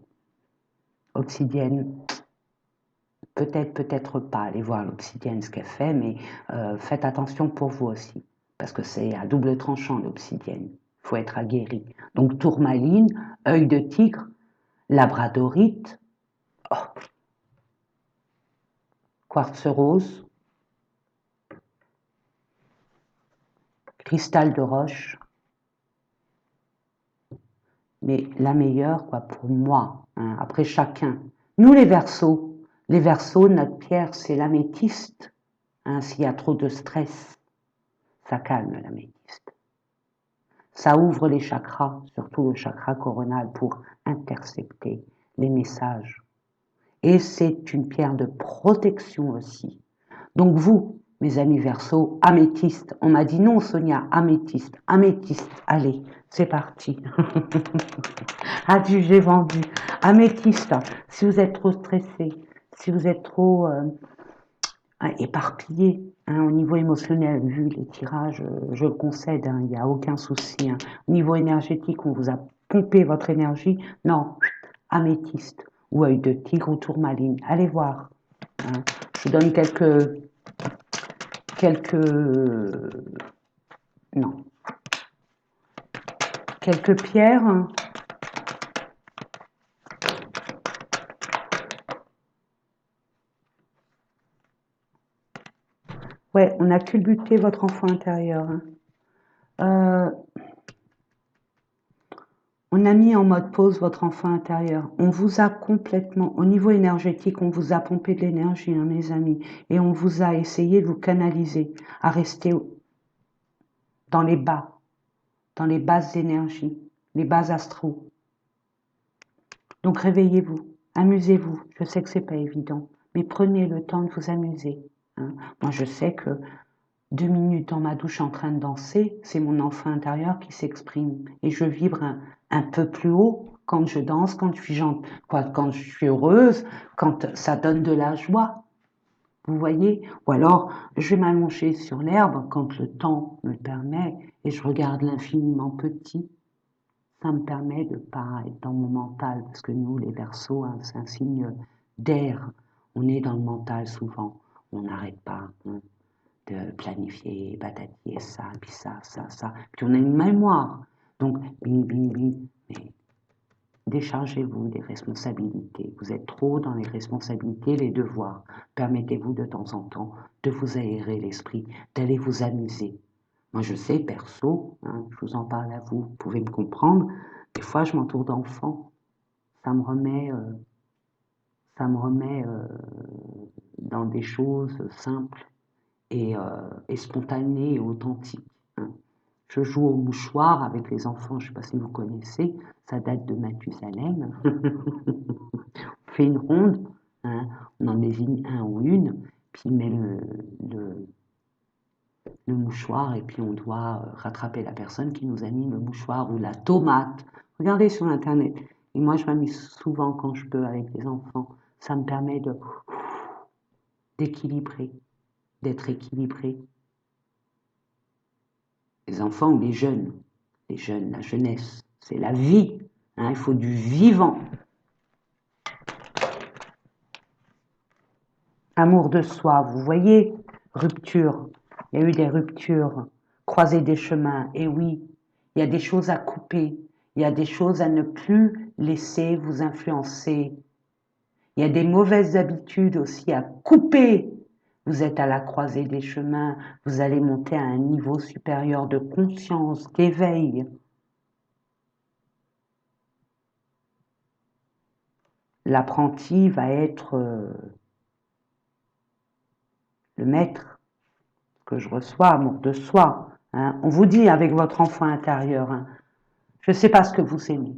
Obsidienne, peut-être, peut-être pas. Allez voir l'obsidienne, ce qu'elle fait, mais faites attention pour vous aussi. Parce que c'est à double tranchant, l'obsidienne. Il faut être aguerri. Donc, tourmaline, œil de tigre, labradorite, quartz rose, cristal de roche, mais la meilleure, quoi, pour moi, hein, après chacun. Nous, les Verseaux, notre pierre, c'est l'améthyste. Hein, s'il y a trop de stress, ça calme l'améthyste. Ça ouvre les chakras, surtout le chakra coronal, pour intercepter les messages. Et c'est une pierre de protection aussi. Donc vous, mes amis Verseaux, améthyste. On m'a dit non, Sonia, améthyste, améthyste. Allez, c'est parti. Adieu, j'ai vendu. Améthyste, si vous êtes trop stressé, si vous êtes trop éparpillé au niveau émotionnel, vu les tirages, je le concède, il n'y a aucun souci. Au niveau énergétique, on vous a pompé votre énergie. Non, améthyste ou œil de tigre ou tourmaline. Allez voir. Je vous donne quelques pierres. Ouais, on a culbuté votre enfant intérieur. On a mis en mode pause votre enfant intérieur. On vous a complètement, au niveau énergétique, on vous a pompé de l'énergie, mes amis, et on vous a essayé de vous canaliser, à rester dans les basses énergies, les bas astraux. Donc réveillez-vous, amusez-vous. Je sais que c'est pas évident, mais prenez le temps de vous amuser. Moi, je sais que 2 minutes dans ma douche en train de danser, c'est mon enfant intérieur qui s'exprime. Et je vibre un peu plus haut quand je danse, quand je suis heureuse, quand ça donne de la joie. Vous voyez? Ou alors, je vais m'allonger sur l'herbe quand le temps me le permet et je regarde l'infiniment petit. Ça me permet de ne pas être dans mon mental, parce que nous, les Verseaux, c'est un signe d'air. On est dans le mental souvent. On n'arrête pas de planifier, batailler ça, puis ça. Puis on a une mémoire. Donc, bing, bing, bing. Mais déchargez-vous des responsabilités. Vous êtes trop dans les responsabilités, les devoirs. Permettez-vous de temps en temps de vous aérer l'esprit, d'aller vous amuser. Moi, je sais, perso, je vous en parle à vous, vous pouvez me comprendre. Des fois, je m'entoure d'enfants. Ça me remet dans des choses simples et spontanées et authentiques. Je joue au mouchoir avec les enfants, je ne sais pas si vous connaissez, ça date de Mathusalem. On fait une ronde, on en désigne un ou une, puis il met le mouchoir et puis on doit rattraper la personne qui nous a mis le mouchoir ou la tomate. Regardez sur internet. Et moi je m'amuse souvent quand je peux avec les enfants. Ça me permet d'équilibrer, d'être équilibré. Les enfants ou les jeunes, la jeunesse, c'est la vie. Il faut du vivant. Amour de soi, vous voyez, rupture. Il y a eu des ruptures, croiser des chemins. Et oui, il y a des choses à couper. Il y a des choses à ne plus laisser vous influencer. Il y a des mauvaises habitudes aussi à couper. Vous êtes à la croisée des chemins. Vous allez monter à un niveau supérieur de conscience, d'éveil. L'apprenti va être le maître que je reçois, amour de soi. On vous dit avec votre enfant intérieur, je ne sais pas ce que vous aimez,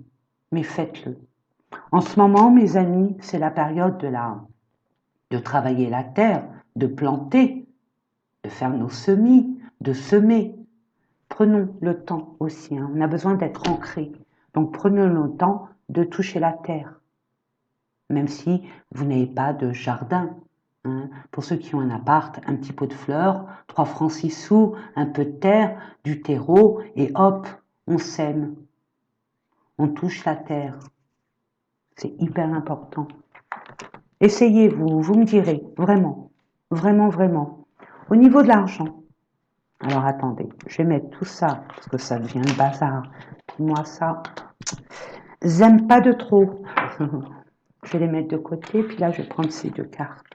mais faites-le. En ce moment, mes amis, c'est la période de travailler la terre, de planter, de faire nos semis, de semer. Prenons le temps aussi, hein. On a besoin d'être ancré. Donc prenons le temps de toucher la terre, même si vous n'avez pas de jardin. Hein. Pour ceux qui ont un appart, un petit pot de fleurs, 3 francs 6 sous, un peu de terre, du terreau, et hop, on sème. On touche la terre. C'est hyper important. Essayez, vous me direz, vraiment, vraiment, vraiment. Au niveau de l'argent, alors attendez, je vais mettre tout ça, parce que ça devient le bazar. Puis moi, ça, j'aime pas de trop. Je vais les mettre de côté, puis là, je vais prendre ces 2 cartes.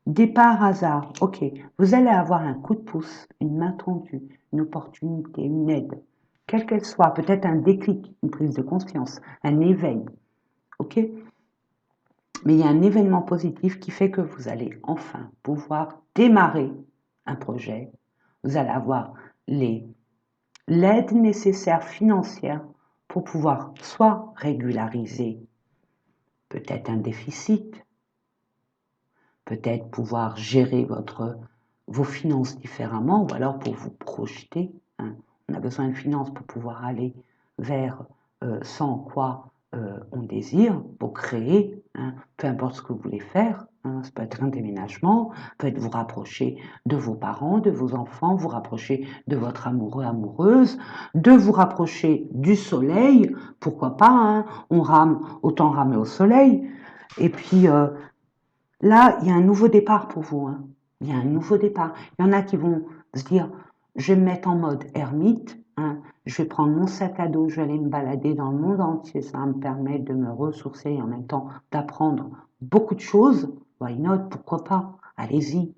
Départ hasard, ok. Vous allez avoir un coup de pouce, une main tendue, une opportunité, une aide, quelle qu'elle soit, peut-être un déclic, une prise de conscience, un éveil, ok. Mais il y a un événement positif qui fait que vous allez enfin pouvoir démarrer un projet. Vous allez avoir l'aide nécessaire financière pour pouvoir soit régulariser peut-être un déficit, peut-être pouvoir gérer vos finances différemment, ou alors pour vous projeter. Hein. On a besoin de finances pour pouvoir aller vers sans quoi on désire, pour créer, hein, peu importe ce que vous voulez faire. Hein, ça peut être un déménagement, peut être vous rapprocher de vos parents, de vos enfants, vous rapprocher de votre amoureux, amoureuse, de vous rapprocher du soleil, pourquoi pas, hein, on rame, autant ramer au soleil. Et puis là, il y a un nouveau départ pour vous. Hein. Il y a un nouveau départ. Il y en a qui vont se dire, je vais me mettre en mode ermite. Hein. Je vais prendre mon sac à dos, je vais aller me balader dans le monde entier. Ça va me permettre de me ressourcer et en même temps d'apprendre beaucoup de choses. Why not? Pourquoi pas? Allez-y.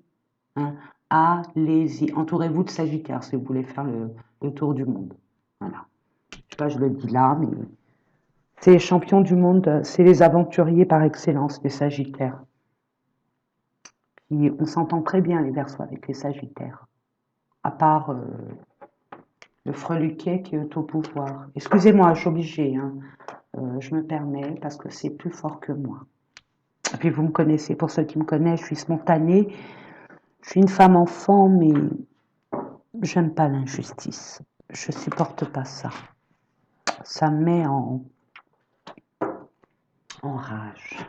Hein. Allez-y. Entourez-vous de Sagittaire si vous voulez faire le tour du monde. Voilà. Je sais pas, je le dis là, mais c'est les champions du monde, c'est les aventuriers par excellence, les Sagittaires. Puis on s'entend très bien les Verseaux avec les Sagittaires, à part le freluquet qui est au pouvoir. Excusez-moi, je suis obligée, hein. Je me permets parce que c'est plus fort que moi. Et puis vous me connaissez, pour ceux qui me connaissent, je suis spontanée, je suis une femme enfant, mais j'aime pas l'injustice. Je supporte pas ça. Ça me met en rage.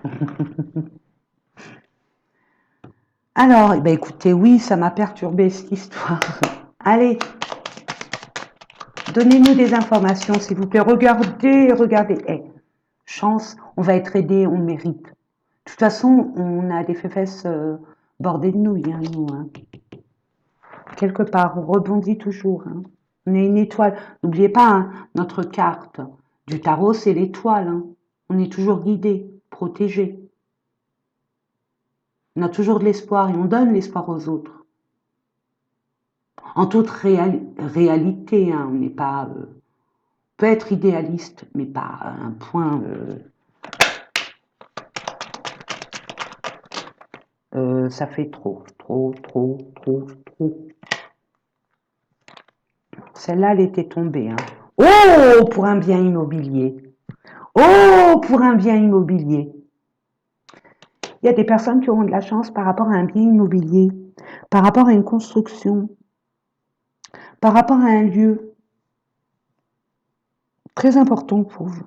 Alors, eh ben, écoutez, oui, ça m'a perturbé cette histoire. Allez, donnez-nous des informations, s'il vous plaît. Regardez, regardez. Hey, chance, on va être aidé, on le mérite. De toute façon, on a des fesses bordées de nouilles, hein, nous. Hein. Quelque part, on rebondit toujours. Hein. On est une étoile. N'oubliez pas, hein, notre carte du tarot, c'est l'étoile. Hein. On est toujours guidé, protégé. On a toujours de l'espoir et on donne l'espoir aux autres. En toute réalité, hein, on n'est pas... peut être idéaliste, mais pas à un point... ça fait trop. Celle-là, elle était tombée. Hein. Oh, pour un bien immobilier. Oh, pour un bien immobilier. Il y a des personnes qui auront de la chance par rapport à un bien immobilier, par rapport à une construction, par rapport à un lieu très important pour vous.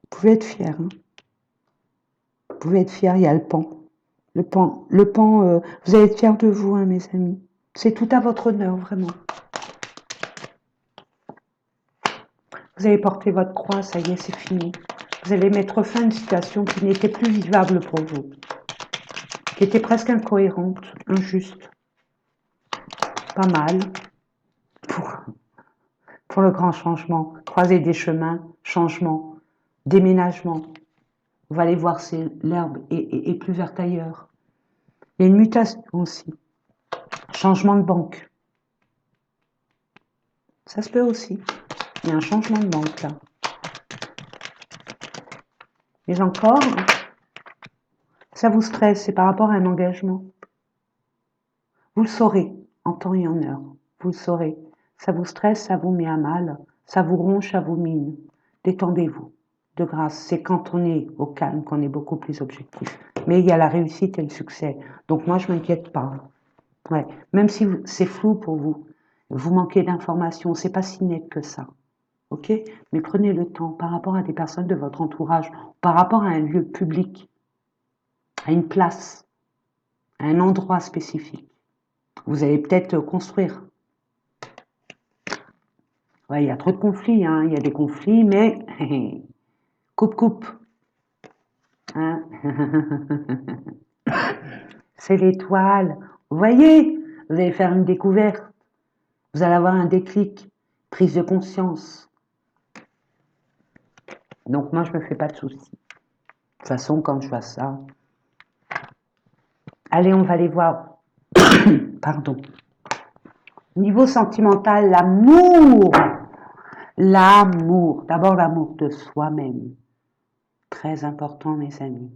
Vous pouvez être fiers. Hein. Vous pouvez être fiers, il y a le pan. Le pan, vous allez être fiers de vous, hein, mes amis. C'est tout à votre honneur, vraiment. Vous avez porté votre croix, ça y est, c'est fini. Vous allez mettre fin à une situation qui n'était plus vivable pour vous, qui était presque incohérente, injuste, pas mal, pour le grand changement. Croiser des chemins, changement, déménagement. Vous allez voir si l'herbe est plus verte ailleurs. Il y a une mutation aussi. Changement de banque. Ça se peut aussi. Il y a un changement de banque là. Mais encore, ça vous stresse, c'est par rapport à un engagement. Vous le saurez, en temps et en heure. Vous le saurez. Ça vous stresse, ça vous met à mal, ça vous ronge, ça vous mine. Détendez-vous. de grâce. C'est quand on est au calme qu'on est beaucoup plus objectif. Mais il y a la réussite et le succès. Donc moi, je m'inquiète pas. Ouais. Même si c'est flou pour vous, vous manquez d'informations, c'est pas si net que ça. Ok? Mais prenez le temps par rapport à des personnes de votre entourage, par rapport à un lieu public, à une place, à un endroit spécifique. Vous allez peut-être construire. Ouais, il y a trop de conflits, hein. Il y a des conflits, mais coupe. Hein. C'est l'étoile. Vous voyez, vous allez faire une découverte. Vous allez avoir un déclic, prise de conscience. Donc moi, je me fais pas de soucis. De toute façon, quand je vois ça... Allez, on va aller voir. Pardon. Niveau sentimental, l'amour. L'amour. D'abord, l'amour de soi-même. Très important, mes amis.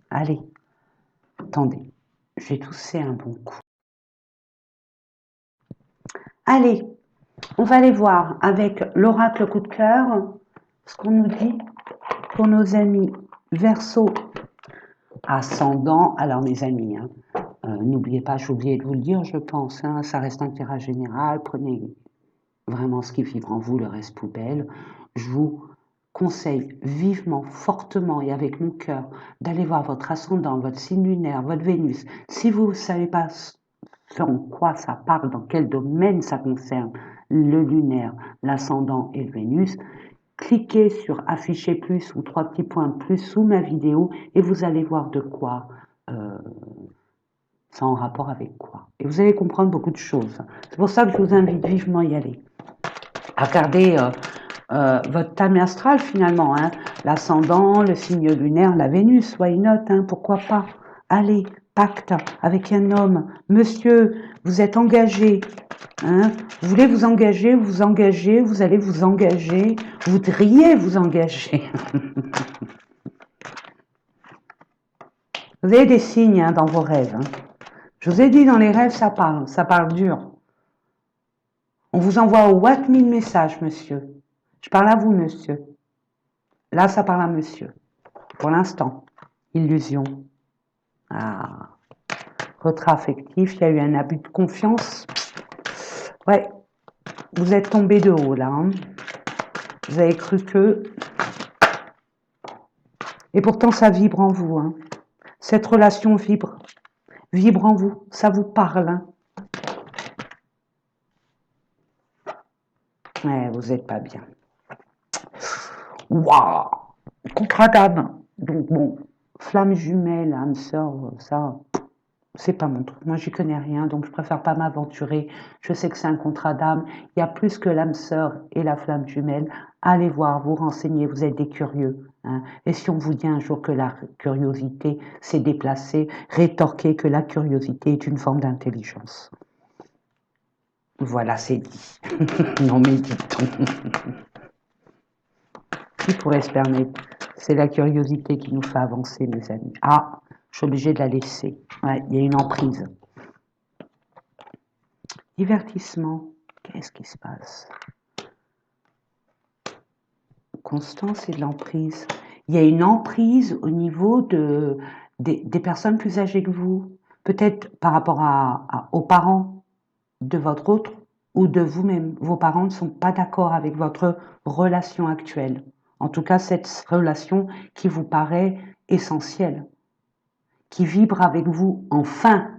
Allez, attendez. J'ai toussé un bon coup. Allez, on va aller voir avec l'oracle coup de cœur ce qu'on nous dit pour nos amis Verseau ascendant. Alors mes amis, hein, n'oubliez pas, j'ai oublié de vous le dire, je pense, hein, ça reste un tirage général, prenez vraiment ce qui vibre en vous, le reste poubelle. Je vous conseille vivement, fortement et avec mon cœur d'aller voir votre ascendant, votre signe lunaire, votre Vénus. Si vous ne savez pas en quoi ça parle, dans quel domaine ça concerne le lunaire, l'ascendant et le Vénus, cliquez sur afficher plus ou 3 petits points plus sous ma vidéo et vous allez voir de quoi c'est en rapport avec quoi. Et vous allez comprendre beaucoup de choses. C'est pour ça que je vous invite vivement à y aller. À regarder votre thème astral finalement, hein, l'ascendant, le signe lunaire, la Vénus, why not, hein, pourquoi pas. Allez, pacte avec un homme. Monsieur, vous êtes engagé. Hein, vous voulez vous engager, vous allez vous engager, vous voudriez vous engager. Vous avez des signes hein, dans vos rêves. Hein. Je vous ai dit, dans les rêves, ça parle dur. On vous envoie au What 1000 messages, monsieur. Je parle à vous, monsieur. Là, ça parle à monsieur. Pour l'instant, illusion. Ah. Votre affectif, il y a eu un abus de confiance. Ouais, vous êtes tombé de haut, là. Hein. Vous avez cru que... Et pourtant, ça vibre en vous. Hein. Cette relation vibre en vous. Ça vous parle. Hein. Ouais, vous n'êtes pas bien. Waouh! Contrat d'âme. Donc bon, flamme jumelle, âme sœur, ça, c'est pas mon truc. Moi, j'y connais rien, donc je préfère pas m'aventurer. Je sais que c'est un contrat d'âme. Il y a plus que l'âme sœur et la flamme jumelle. Allez voir, vous renseigner, vous êtes des curieux. Hein. Et si on vous dit un jour que la curiosité s'est déplacée, rétorquez que la curiosité est une forme d'intelligence. Voilà, c'est dit. Non, méditons. Qui pourrait se permettre? C'est la curiosité qui nous fait avancer, mes amis. Ah, je suis obligée de la laisser. Ouais, il y a une emprise. Divertissement. Qu'est-ce qui se passe? Constance et de l'emprise. Il y a une emprise au niveau des personnes plus âgées que vous. Peut-être par rapport aux parents de votre autre ou de vous-même. Vos parents ne sont pas d'accord avec votre relation actuelle. En tout cas, cette relation qui vous paraît essentielle, qui vibre avec vous, enfin,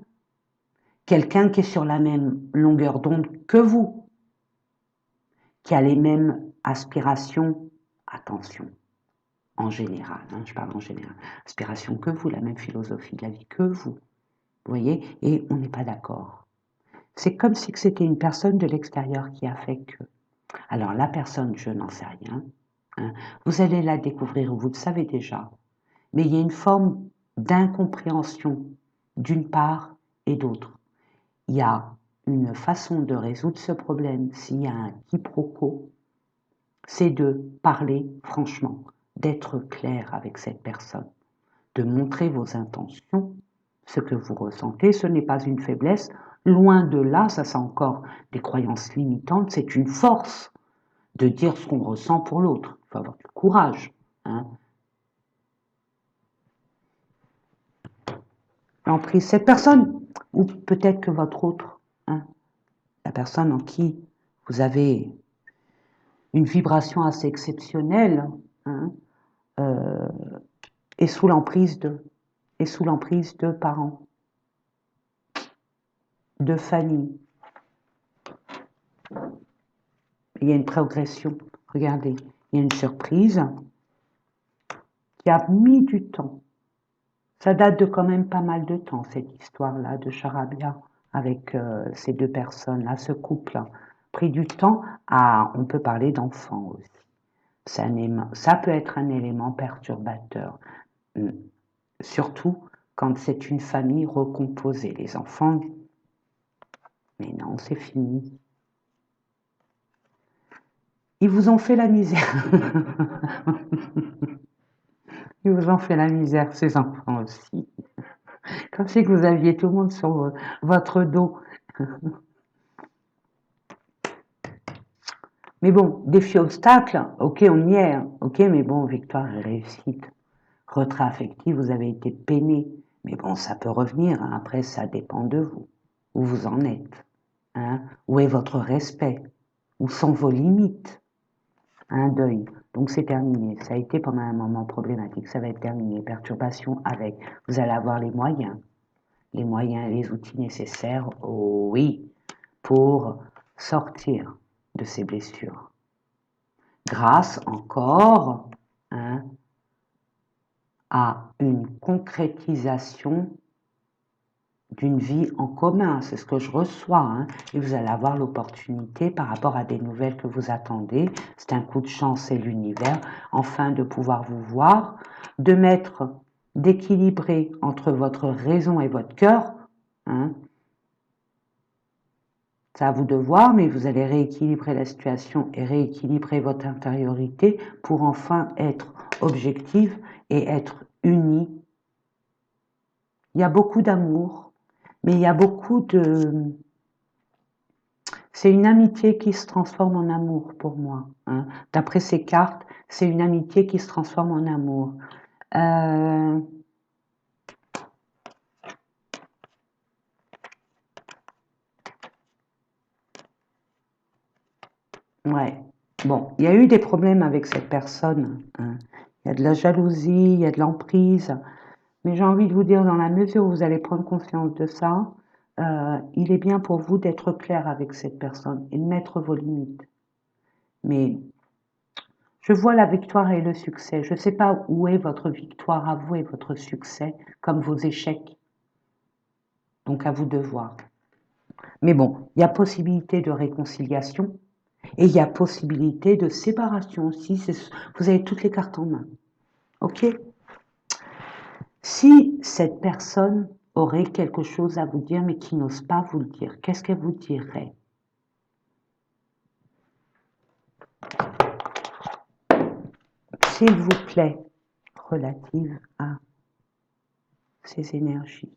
quelqu'un qui est sur la même longueur d'onde que vous, qui a les mêmes aspirations, attention, en général, hein, je parle en général, aspirations que vous, la même philosophie de la vie que vous, voyez, et on n'est pas d'accord. C'est comme si c'était une personne de l'extérieur qui a fait que. Alors la personne, je n'en sais rien, hein, vous allez la découvrir, vous le savez déjà, mais il y a une forme d'incompréhension d'une part et d'autre. Il y a une façon de résoudre ce problème s'il y a un quiproquo, c'est de parler franchement, d'être clair avec cette personne, de montrer vos intentions, ce que vous ressentez, ce n'est pas une faiblesse, loin de là, ça c'est encore des croyances limitantes, c'est une force de dire ce qu'on ressent pour l'autre. Il faut avoir du courage. Hein. L'emprise, cette personne, ou peut-être que votre autre, hein, la personne en qui vous avez une vibration assez exceptionnelle, hein, euh, est sous l'emprise de parents, de famille. Il y a une progression. Regardez, il y a une surprise qui a mis du temps. Ça date de quand même pas mal de temps, cette histoire-là de Charabia avec ces deux personnes-là, ce couple. Pris du temps on peut parler d'enfants aussi. Ça peut être un élément perturbateur, surtout quand c'est une famille recomposée. Les enfants, mais non, c'est fini. Ils vous ont fait la misère. Ils vous ont fait la misère, ces enfants aussi. Comme si vous aviez tout le monde sur votre dos. Mais bon, défi obstacle, ok, on y est, ok, mais bon, victoire et réussite. Retrait affectif, vous avez été peiné, mais bon, ça peut revenir, hein. Après, ça dépend de vous, où vous en êtes, hein. Où est votre respect, où sont vos limites, un deuil. Donc c'est terminé, ça a été pendant un moment problématique, ça va être terminé, perturbation avec, vous allez avoir les moyens et les outils nécessaires, oh oui, pour sortir de ces blessures. Grâce encore, hein, à une concrétisation d'une vie en commun, c'est ce que je reçois, hein, et vous allez avoir l'opportunité par rapport à des nouvelles que vous attendez, c'est un coup de chance et l'univers, enfin de pouvoir vous voir, d'équilibrer entre votre raison et votre cœur, hein. C'est à vous de voir, mais vous allez rééquilibrer la situation et rééquilibrer votre intériorité pour enfin être objectif et être uni. Il y a beaucoup d'amour, mais il y a beaucoup de... C'est une amitié qui se transforme en amour pour moi. Hein. D'après ces cartes, c'est une amitié qui se transforme en amour. Ouais. Bon, il y a eu des problèmes avec cette personne. Hein. Il y a de la jalousie, il y a de l'emprise. Mais j'ai envie de vous dire, dans la mesure où vous allez prendre conscience de ça, il est bien pour vous d'être clair avec cette personne et de mettre vos limites. Mais je vois la victoire et le succès. Je ne sais pas où est votre victoire à vous et votre succès, comme vos échecs. Donc à vous de voir. Mais bon, il y a possibilité de réconciliation et il y a possibilité de séparation aussi. Vous avez toutes les cartes en main. Ok? Si cette personne aurait quelque chose à vous dire mais qui n'ose pas vous le dire, qu'est-ce qu'elle vous dirait? S'il vous plaît, relative à ces énergies.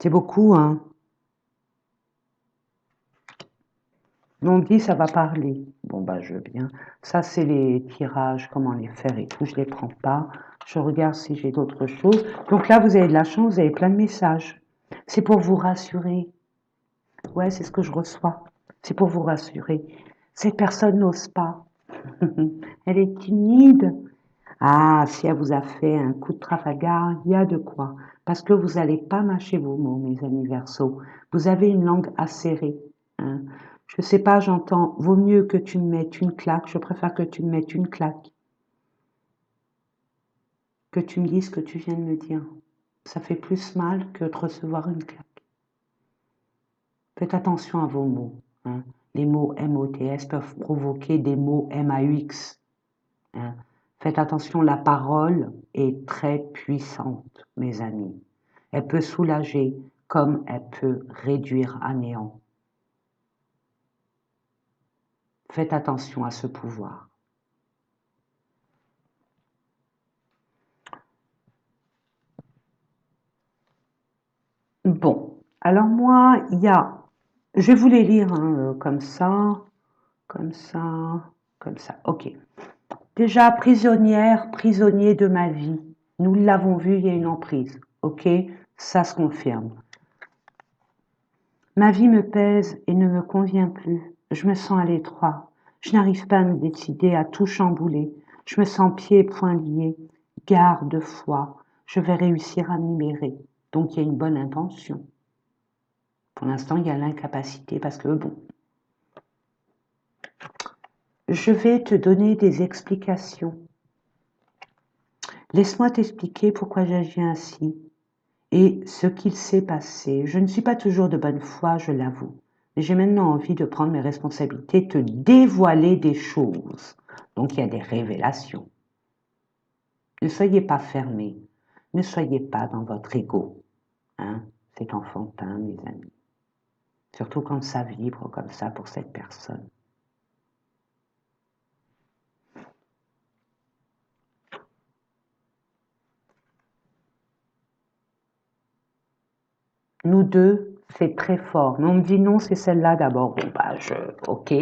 C'est beaucoup, hein? On dit ça va parler. Bon bah je veux bien. Ça c'est les tirages, comment les faire et tout. Je les prends pas. Je regarde si j'ai d'autres choses. Donc là vous avez de la chance, vous avez plein de messages. C'est pour vous rassurer. Ouais, c'est ce que je reçois. C'est pour vous rassurer. Cette personne n'ose pas. Elle est timide. Ah, si elle vous a fait un coup de Trafalgar, il y a de quoi. Parce que vous n'allez pas mâcher vos mots, mes amis Verseaux. Vous avez une langue acérée. Hein. Je sais pas, j'entends, vaut mieux que tu me mettes une claque, je préfère que tu me mettes une claque, que tu me dises ce que tu viens de me dire. Ça fait plus mal que de recevoir une claque. Faites attention à vos mots. Hein. Les mots MOTS peuvent provoquer des mots MAUX. Hein. Faites attention, la parole est très puissante, mes amis. Elle peut soulager comme elle peut réduire à néant. Faites attention à ce pouvoir. Alors moi, il y a, je vais vous les lire hein, comme ça, comme ça, comme ça. Ok. Déjà, prisonnière, prisonnier de ma vie. Nous l'avons vu, il y a une emprise. Ok, ça se confirme. Ma vie me pèse et ne me convient plus. Je me sens à l'étroit. Je n'arrive pas à me décider à tout chambouler. Je me sens pieds et poings liés. Garde-foi, je vais réussir à me libérer. Donc il y a une bonne intention. Pour l'instant, il y a l'incapacité parce que bon. Je vais te donner des explications. Laisse-moi t'expliquer pourquoi j'agis ainsi et ce qu'il s'est passé. Je ne suis pas toujours de bonne foi, je l'avoue. Mais j'ai maintenant envie de prendre mes responsabilités, te dévoiler des choses. Donc il y a des révélations. Ne soyez pas fermés. Ne soyez pas dans votre ego. Hein? C'est enfantin, mes amis. Surtout quand ça vibre comme ça pour cette personne. Nous deux, c'est très fort. Mais on me dit non, c'est celle-là d'abord. Bon, bah, ok.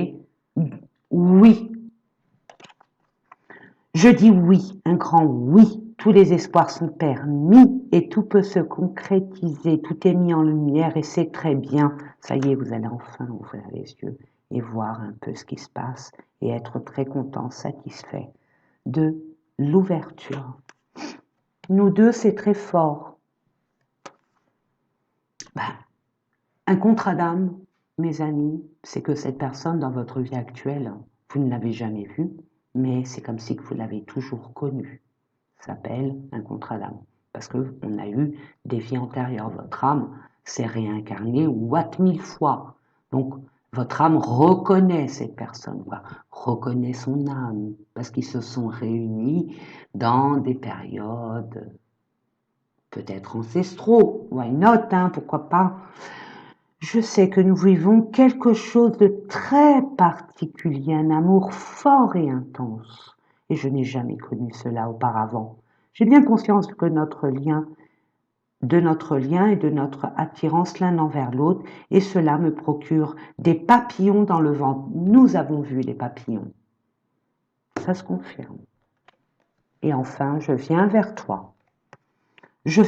Oui. Je dis oui, un grand oui. Tous les espoirs sont permis et tout peut se concrétiser. Tout est mis en lumière et c'est très bien. Ça y est, vous allez enfin ouvrir les yeux et voir un peu ce qui se passe et être très content, satisfait de l'ouverture. Nous deux, c'est très fort. Bah, un contrat d'âme, mes amis, c'est que cette personne dans votre vie actuelle, vous ne l'avez jamais vue, mais c'est comme si vous l'avez toujours connue. Ça s'appelle un contrat d'âme. Parce qu'on a eu des vies antérieures. Votre âme s'est réincarnée ouate 1000 fois. Donc, votre âme reconnaît cette personne, reconnaît son âme, parce qu'ils se sont réunis dans des périodes peut-être ancestraux. Why not, hein, pourquoi pas. Je sais que nous vivons quelque chose de très particulier, un amour fort et intense. Et je n'ai jamais connu cela auparavant. J'ai bien conscience que notre lien et de notre attirance l'un envers l'autre, et cela me procure des papillons dans le ventre. Nous avons vu les papillons. Ça se confirme. Et enfin, je viens vers toi. Je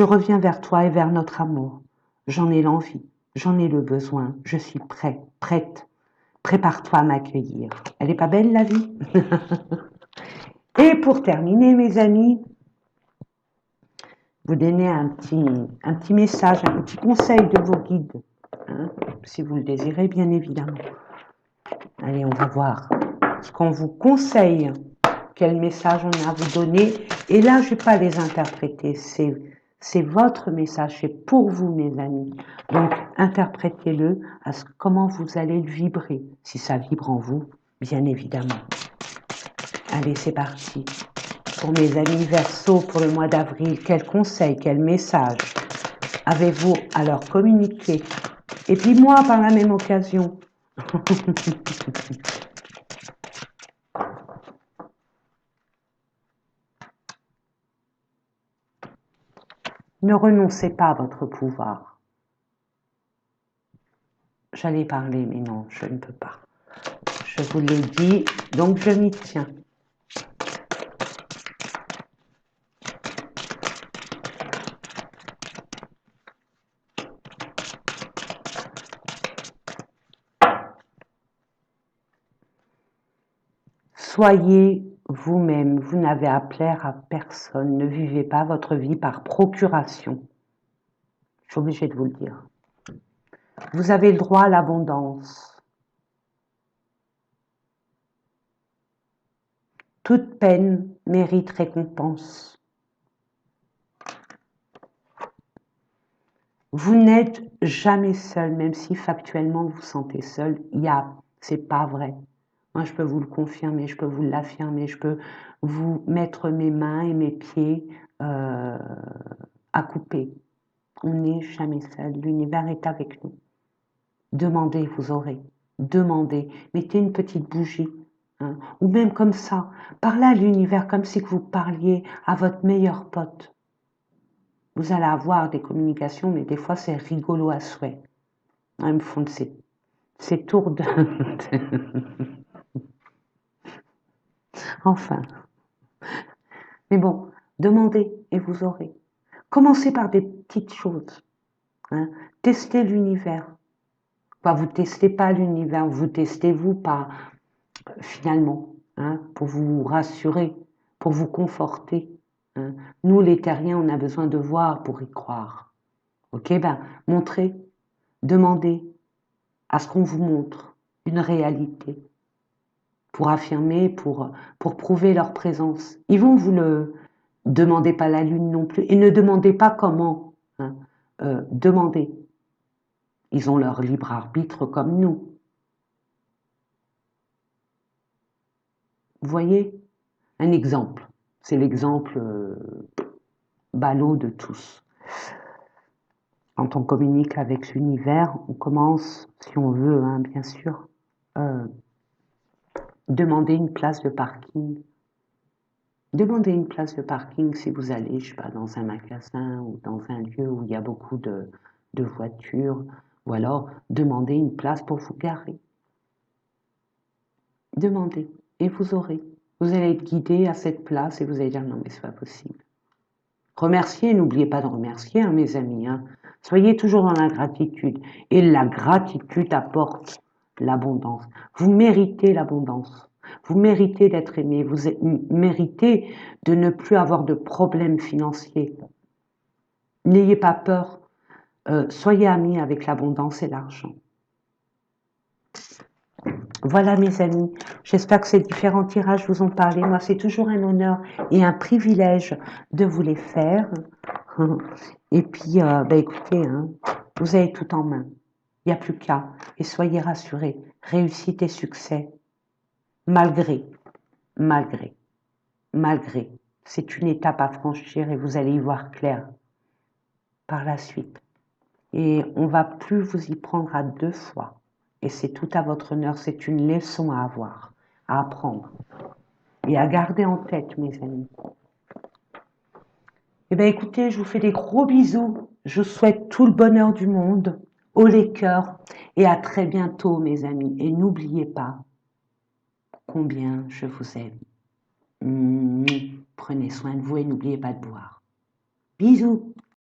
reviens vers toi et vers notre amour. J'en ai l'envie, j'en ai le besoin, je suis prête. Prépare-toi à m'accueillir. Elle est pas belle la vie? Et pour terminer, mes amis, vous donner un petit message, un petit conseil de vos guides, hein, si vous le désirez, bien évidemment. Allez, on va voir ce qu'on vous conseille, quel message on a à vous donner. Et là, je ne vais pas les interpréter, c'est votre message, c'est pour vous, mes amis. Donc, interprétez-le à comment vous allez le vibrer, si ça vibre en vous, bien évidemment. Allez, c'est parti. Pour mes amis Verseaux, pour le mois d'avril, quel conseil, quel message avez-vous à leur communiquer? Et puis moi, par la même occasion. Ne renoncez pas à votre pouvoir. J'allais parler, mais non, je ne peux pas. Je vous l'ai dit, donc je m'y tiens. Soyez vous-même, vous n'avez à plaire à personne, ne vivez pas votre vie par procuration. Je suis obligée de vous le dire. Vous avez le droit à l'abondance. Toute peine mérite récompense. Vous n'êtes jamais seul, même si factuellement vous vous sentez seul. C'est pas vrai. Moi, je peux vous le confirmer, je peux vous l'affirmer, je peux vous mettre mes mains et mes pieds à couper. On n'est jamais seul. L'univers est avec nous. Demandez, vous aurez. Demandez. Mettez une petite bougie. Hein, ou même comme ça. Parlez à l'univers comme si vous parliez à votre meilleur pote. Vous allez avoir des communications, mais des fois c'est rigolo à souhait. Ils me font ces tours de... Enfin. Mais bon, demandez et vous aurez. Commencez par des petites choses. Hein. Testez l'univers. Enfin, vous testez pas l'univers, vous testez vous pas, finalement, hein, pour vous rassurer, pour vous conforter. Hein. Nous, les terriens, on a besoin de voir pour y croire. Ok, ben, montrez, demandez à ce qu'on vous montre une réalité pour affirmer, pour prouver leur présence. Ils vont vous le demandez pas la lune non plus et ne demandez pas comment. Hein. Demandez. Ils ont leur libre arbitre comme nous. Vous voyez? Un exemple. C'est l'exemple ballot de tous. Quand on communique avec l'univers, on commence, si on veut, hein, bien sûr, demander une place de parking. Demandez une place de parking si vous allez, je sais pas, dans un magasin ou dans un lieu où il y a beaucoup de voitures, ou alors demandez une place pour vous garer. Demandez et vous aurez. Vous allez être guidé à cette place et vous allez dire non mais c'est pas possible. Remerciez, n'oubliez pas de remercier, hein, mes amis. Hein. Soyez toujours dans la gratitude. Et la gratitude apporte l'abondance. Vous méritez l'abondance. Vous méritez d'être aimé. Vous méritez de ne plus avoir de problèmes financiers. N'ayez pas peur. Soyez amis avec l'abondance et l'argent. Voilà mes amis, j'espère que ces différents tirages vous ont parlé. Moi, c'est toujours un honneur et un privilège de vous les faire. Et puis, écoutez, hein, vous avez tout en main. Il n'y a plus qu'à. Et soyez rassurés, réussite et succès, malgré, malgré, malgré. C'est une étape à franchir et vous allez y voir clair par la suite. Et on va plus vous y prendre à 2 fois. Et c'est tout à votre honneur, c'est une leçon à avoir, à apprendre et à garder en tête, mes amis. Eh bien, écoutez, je vous fais des gros bisous. Je vous souhaite tout le bonheur du monde, haut les cœurs, et à très bientôt, mes amis. Et n'oubliez pas combien je vous aime. Prenez soin de vous et n'oubliez pas de boire. Bisous.